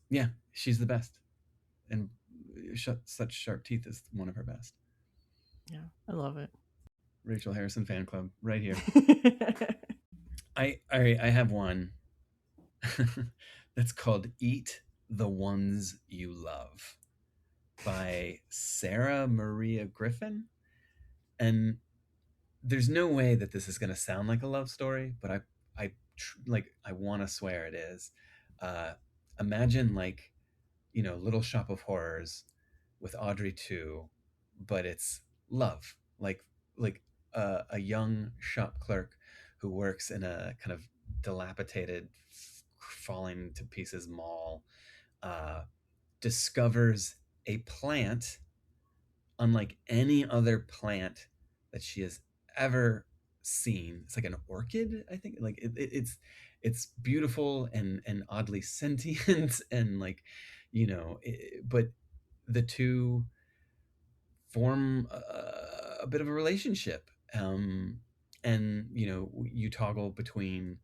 Yeah, she's the best. and such sharp teeth is one of her best. Yeah, I love it. Rachel Harrison fan club right here. I have one that's called Eat the Ones You Love by Sarah Maria Griffin. And there's no way that this is going to sound like a love story, but I want to swear it is. Uh, Imagine like, Little Shop of Horrors with Audrey 2, but it's love. Like a young shop clerk who works in a kind of dilapidated, falling to pieces mall, uh, discovers a plant unlike any other plant that she has ever seen. It's like an orchid, I think. Like it's beautiful and oddly sentient and like, but the two form a bit of a relationship. And you toggle between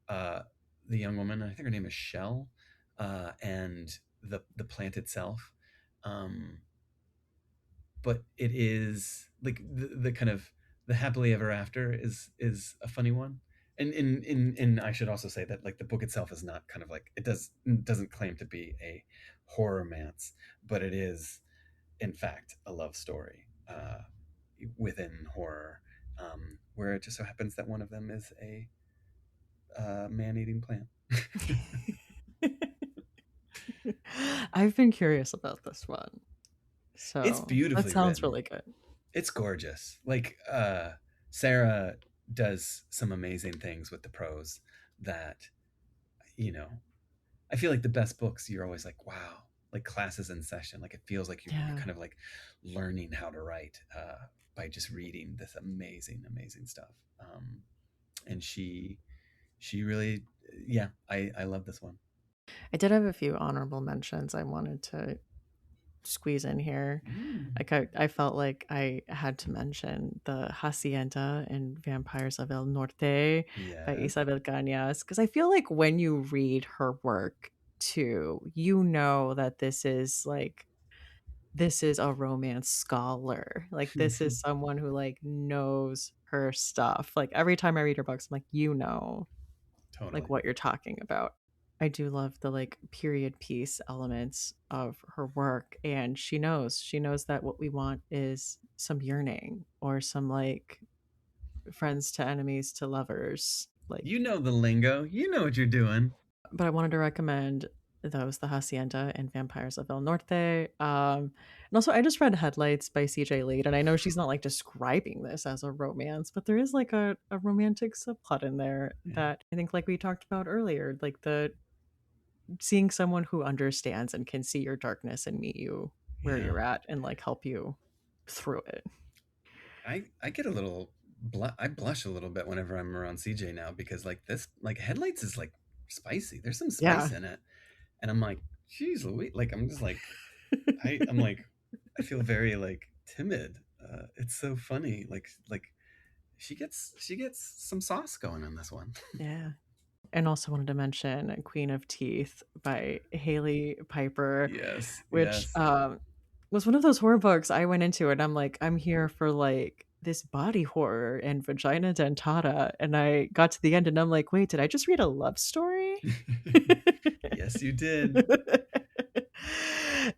uh, the young woman, I think her name is Shell, and the plant itself. Um, but it is like the kind of the happily ever after is a funny one. And I should also say that like the book itself is not kind of like doesn't claim to be a horror romance, but it is in fact a love story within horror, where it just so happens that one of them is a man-eating plant. I've been curious about this one. It's So that beautifully sounds written. really good. It's gorgeous. Like Sarah does some amazing things with the prose that you know. I feel like the best books you're always like, wow, like classes in session. Like it feels like you're Yeah. kind of like learning how to write by just reading this amazing stuff. And she really, yeah, I love this one. I did have a few honorable mentions I wanted to squeeze in here. Mm, Like I felt like I had to mention the Hacienda in Vampires of El Norte by yes. Isabel Cañas because I feel like when you read her work too, you know that this is a romance scholar. Like this is someone who like knows her stuff. Like every time I read her books, I'm like, like Totally. what you're talking about. I do love the like period piece elements of her work and she knows that what we want is some yearning or some like friends to enemies to lovers like. You know the lingo. You know what you're doing. But I wanted to recommend those, the Hacienda and Vampires of El Norte. And also I just read Headlights by CJ Lead and I know she's not like describing this as a romance, but there is like a romantic subplot in there Yeah. that I think like we talked about earlier, like the seeing someone who understands and can see your darkness and meet you where Yeah. you're at and like help you through it. I get a little I blush a little bit whenever I'm around CJ now because like this like Headlights is like spicy. There's some Yeah. spice in it, and I'm like, geez, Louis. Like I'm just like I'm like I feel very like timid. It's so funny. Like she gets some sauce going on this one. Yeah. And also wanted to mention Queen of Teeth by Haley Piper, Yes, which yes. was one of those horror books I went into and I'm like, I'm here for like this body horror and vagina dentata. And I got to the end and I'm like, wait, did I just read a love story? Yes, you did.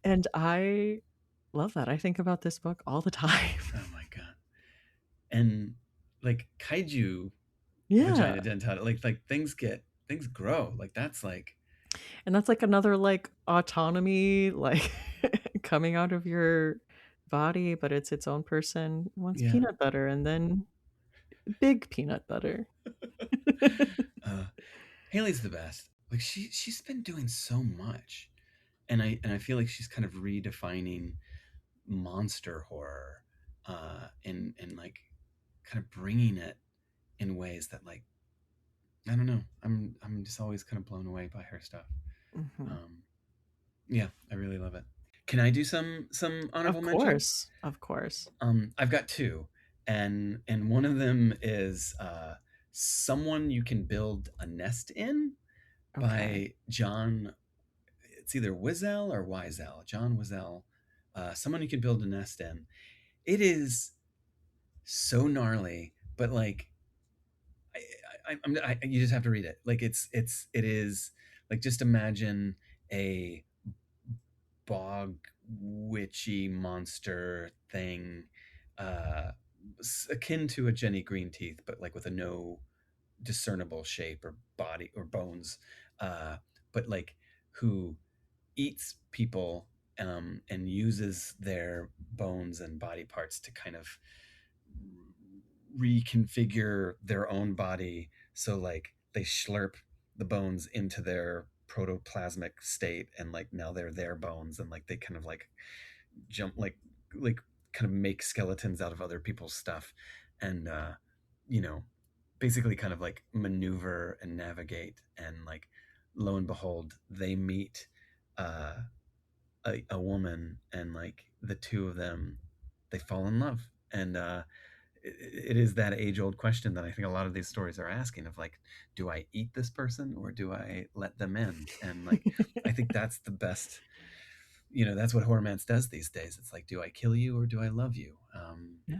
And I love that. I think about this book all the time. Oh my god. And like kaiju Yeah. vagina dentata, like things grow. Like that's like And that's like another like autonomy, like coming out of your body, but it's its own person. Once yeah. peanut butter and then big peanut butter. uh Haley's the best. Like she's been doing so much. And I feel like she's kind of redefining monster horror and like kind of bringing it in ways that like I don't know. I'm just always kind of blown away by her stuff. Mhm. Um yeah, I really love it. Can I do some Of honorable mentions? course. Of course. I've got two, and one of them is Someone You Can Build a Nest In Okay. by John. it's either Wiesel or Wiesel, John Wiesel, someone you can build a nest in. It is so gnarly, but like you just have to read it. Like it is like, just imagine a bog witchy monster thing, uh, akin to a Jenny Green Teeth, but like with a no discernible shape or body or bones, uh, but like who eats people, and uses their bones and body parts to kind of reconfigure their own body, so like they slurp the bones into their protoplasmic state, and like now they're their bones, and like they kind of like jump, like kind of make skeletons out of other people's stuff, and you know basically kind of like maneuver and navigate, and like lo and behold they meet uh a woman, and like the two of them, they fall in love, and it is that age old question that I think a lot of these stories are asking, of like, do I eat this person or do I let them in? And like, I think that's the best, that's what Horrormance does these days. It's like, do I kill you or do I love you? Yeah.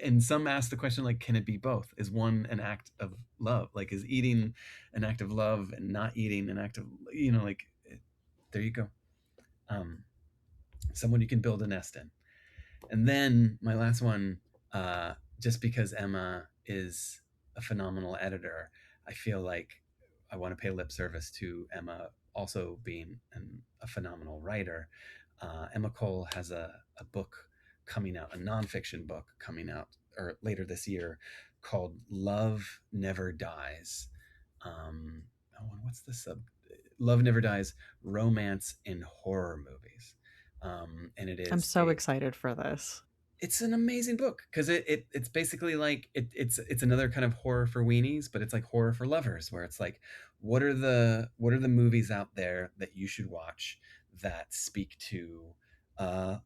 And some ask the question, like, can it be both? Is one an act of love? Like, is eating an act of love and not eating an act of, like, there you go. Um, Someone you can build a nest in. And then my last one, just because Emma is a phenomenal editor, I feel like I want to pay lip service to Emma also being a phenomenal writer. Emma Cole has a book coming out, a nonfiction book coming out or later this year, called Love Never Dies. What's the sub? Love Never Dies: Romance in Horror Movies. And it I'm is so excited for this. it's an amazing book, because it's basically like it's another kind of horror for weenies, but it's like horror for lovers, where it's like, what are the movies out there that you should watch that speak to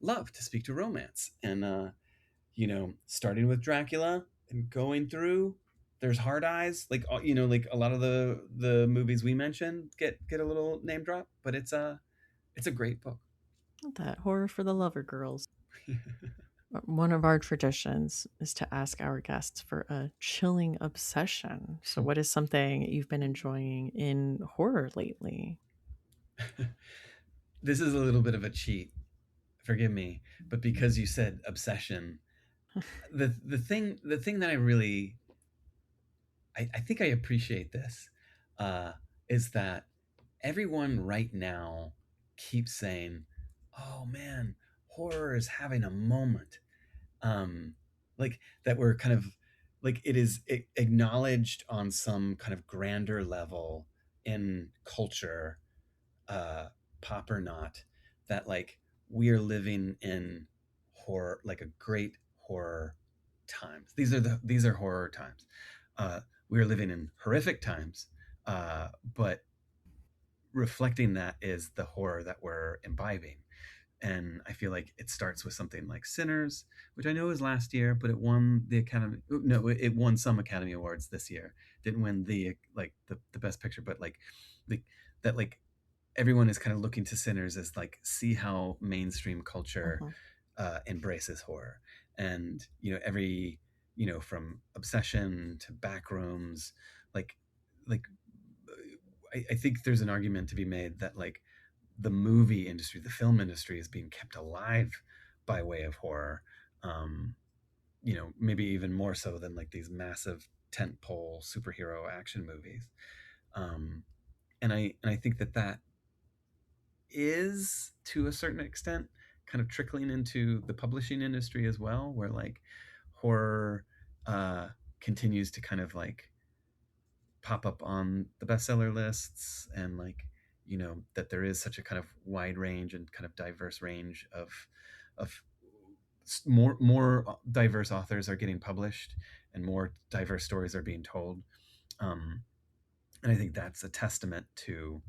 love, to speak to romance, and starting with Dracula and going through, there's Hard Eyes, like like a lot of the movies we mentioned get a little name drop, but it's a great book. That horror for the lover girls. One of our traditions is to ask our guests for a chilling obsession. So, what is something you've been enjoying in horror lately? This is a little bit of a cheat, forgive me, but because you said obsession, the thing that I really, I think I appreciate this, uh, is that everyone right now keeps saying, "Oh man, horror is having a moment." Um, like that we're kind of like, it is acknowledged on some kind of grander level in culture, uh, pop or not, that like we are living in horror, like a great horror times. These are horror times. Uh, we are living in horrific times, but reflecting that is the horror that we're imbibing. And I feel like it starts with something like Sinners, which I know was last year, but it won the Academy. No, it won some Academy Awards this year. Didn't win the best picture, but like the, that like everyone is kind of looking to Sinners as like, see how mainstream culture Mhm. embraces horror, and every from Obsession to Backrooms, like like I think there's an argument to be made that like the movie industry, the film industry, is being kept alive by way of horror. Um, Maybe even more so than like these massive tentpole superhero action movies. Um, and I think that is, to a certain extent, kind of trickling into the publishing industry as well, where like horror uh, continues to kind of like pop up on the bestseller lists, and like that there is such a kind of wide range and kind of diverse range of more diverse authors are getting published, and more diverse stories are being told, um, and I think that's a testament to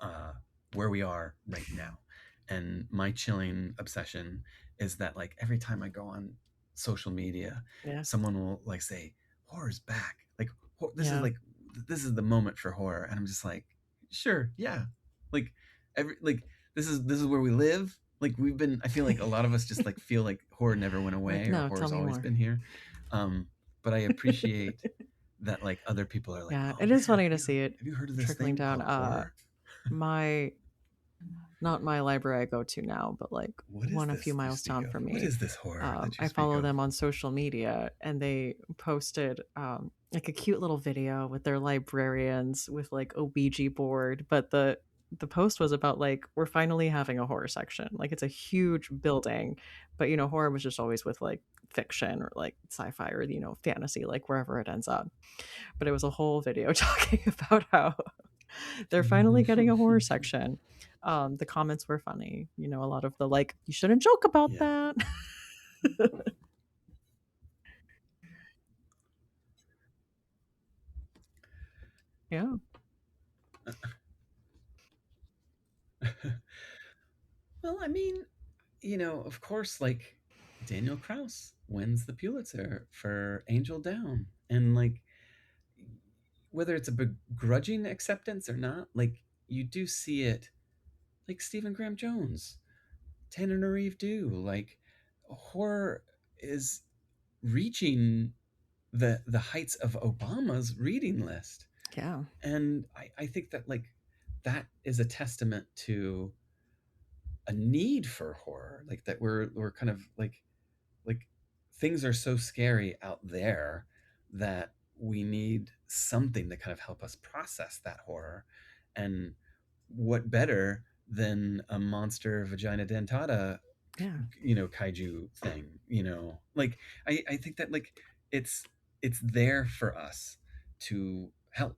uh, where we are right now. And my chilling obsession is that like every time I go on social media, Yeah. someone will like say, horror's back, like this is Yeah. like, this is the moment for horror, and I'm just like, sure, yeah, like this is where we live. Like I feel like a lot of us just like feel like horror never went away, Like, or no, tell horror's me always more. been here. But I appreciate that like other people are like, Yeah, oh it is man, funny to see it have you heard of this trickling thing down. called horror? My not my library I go to now, but like What is one a few this you miles speak down of? from What me. is this horror that you I speak follow of? them on social media, and they posted like a cute little video with their librarians with like a Ouija board, but the post was about like we're finally having a horror section. Like it's a huge building, but horror was just always with like fiction or like sci-fi or fantasy, like wherever it ends up. But it was a whole video talking about how they're finally getting a horror section. The comments were funny. A lot of the like, you shouldn't joke about Yeah. that. Yeah. Well, I mean, of course, like Daniel Kraus wins the Pulitzer for Angel Down. And like, whether it's a begrudging acceptance or not, like, you do see it, like Stephen Graham Jones, Tananarive Due, like, horror is reaching the heights of Obama's reading list. Yeah. And I think that, like, that is a testament to a need for horror, like that we're kind of like things are so scary out there that we need something to kind of help us process that horror. And what better than a monster vagina dentata, Yeah. kaiju thing, like I think that like it's it's there for us to help.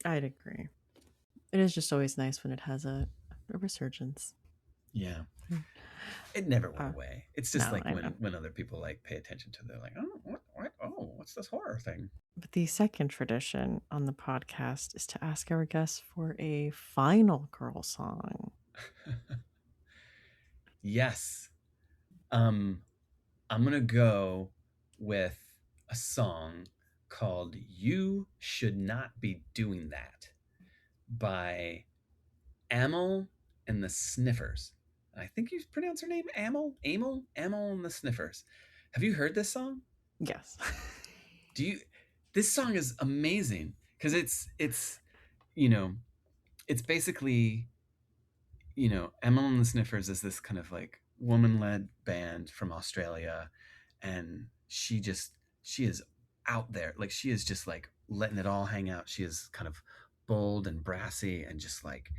I'd agree. It is just always nice when it has a resurgence. Yeah, Mm. it never went Uh, away. It's just no, like I know. when other people like pay attention to, they're like, oh, what, oh, what's this horror thing? But the second tradition on the podcast is to ask our guests for a final girl song. Yes. um I'm gonna go with a song called "You Should Not Be Doing That" by Amel and the Sniffers. I think you pronounce her name Amel and the Sniffers. Have you heard this song? Yes. Do you? This song is amazing because it's you know it's basically, Amel and the Sniffers is this kind of like woman-led band from Australia, and she is out there, like she is just like letting it all hang out. She is kind of bold and brassy and just like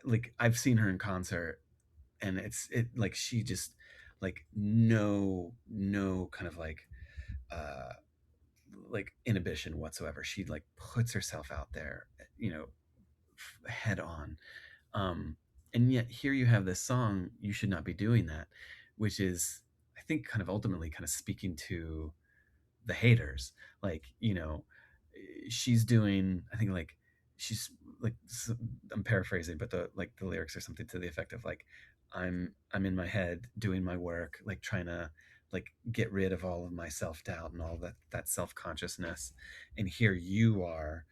like I've seen her in concert, and it like she just like no kind of uh like inhibition whatsoever. She like puts herself out there, head on. um and yet here you have this song, "You Should Not Be Doing That," which is, I think, kind of ultimately kind of speaking to the haters. Like, she's doing, I think, like, she's like, I'm paraphrasing, but the lyrics are something to the effect of like, I'm in my head doing my work, like trying to like get rid of all of my self-doubt and all that self-consciousness, and here you are,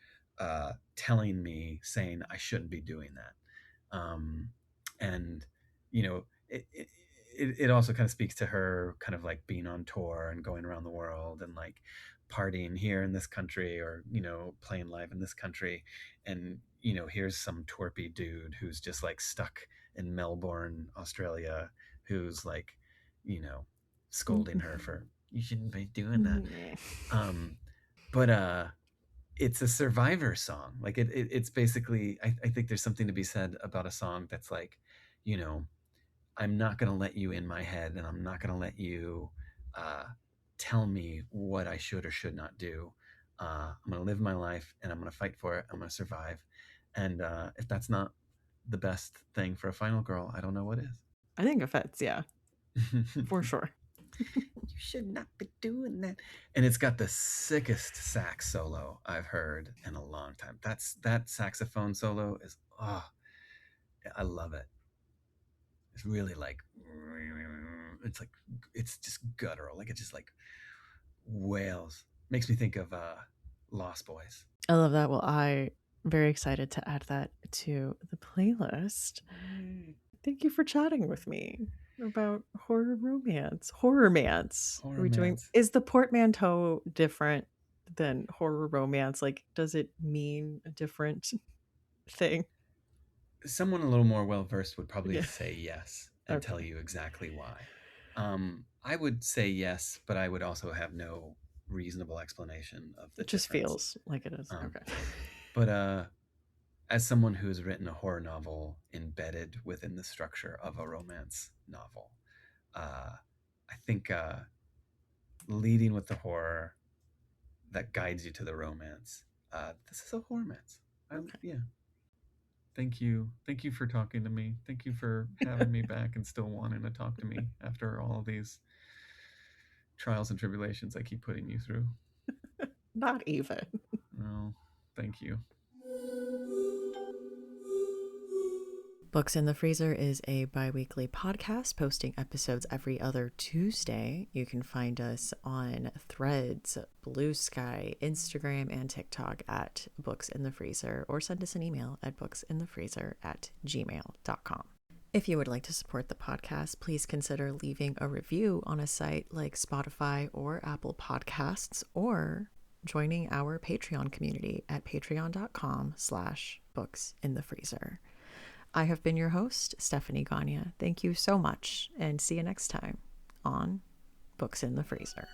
telling me, saying I shouldn't be doing that. And it also kind of speaks to her kind of like being on tour and going around the world and like partying here in this country, or playing live in this country, and here's some twerpy dude who's just like stuck in Melbourne, Australia, who's like, scolding her for, "You shouldn't be doing that." But it's a survivor song. Like it's basically, I think there's something to be said about a song that's like, you know I'm not going to let you in my head, and I'm not going to let you uh, tell me what I should or should not do. I'm going to live my life, and I'm going to fight for it. I'm going to survive. And if that's not the best thing for a final girl, I don't know what is. I think it fits, yeah, for sure. You should not be doing that. And it's got the sickest sax solo I've heard in a long time. That saxophone solo is, oh, I love it. It's really like, it's like, it's just guttural. Like it just like wails. Makes me think of Lost Boys. I love that. Well, I very excited to add that to the playlist. Thank you for chatting with me about horror romance. Horrormance. Are we doing? Horrormance. Is the portmanteau different than horror romance? Like, does it mean a different thing? Someone a little more well versed would probably Yeah. say yes and tell Okay. you exactly why. I would say yes, but I would also have no reasonable explanation of the It just difference. feels like it is. Okay. But as someone who's written a horror novel embedded within the structure of a romance novel, I think leading with the horror that guides you to the romance. This is a horrormance. Okay. Yeah. Thank you. Thank you for talking to me. Thank you for having me back and still wanting to talk to me after all these trials and tribulations I keep putting you through. Not even. Well, thank you. Books in the Freezer is a bi-weekly podcast posting episodes every other Tuesday. You can find us on Threads, Blue Sky, Instagram, and TikTok at Books in the Freezer, or send us an email at booksinthefreezer@gmail.com. If you would like to support the podcast, please consider leaving a review on a site like Spotify or Apple Podcasts, or joining our Patreon community at patreon.com/booksinthefreezer. I have been your host, Stephanie Gagne. Thank you so much, and see you next time on Books in the Freezer.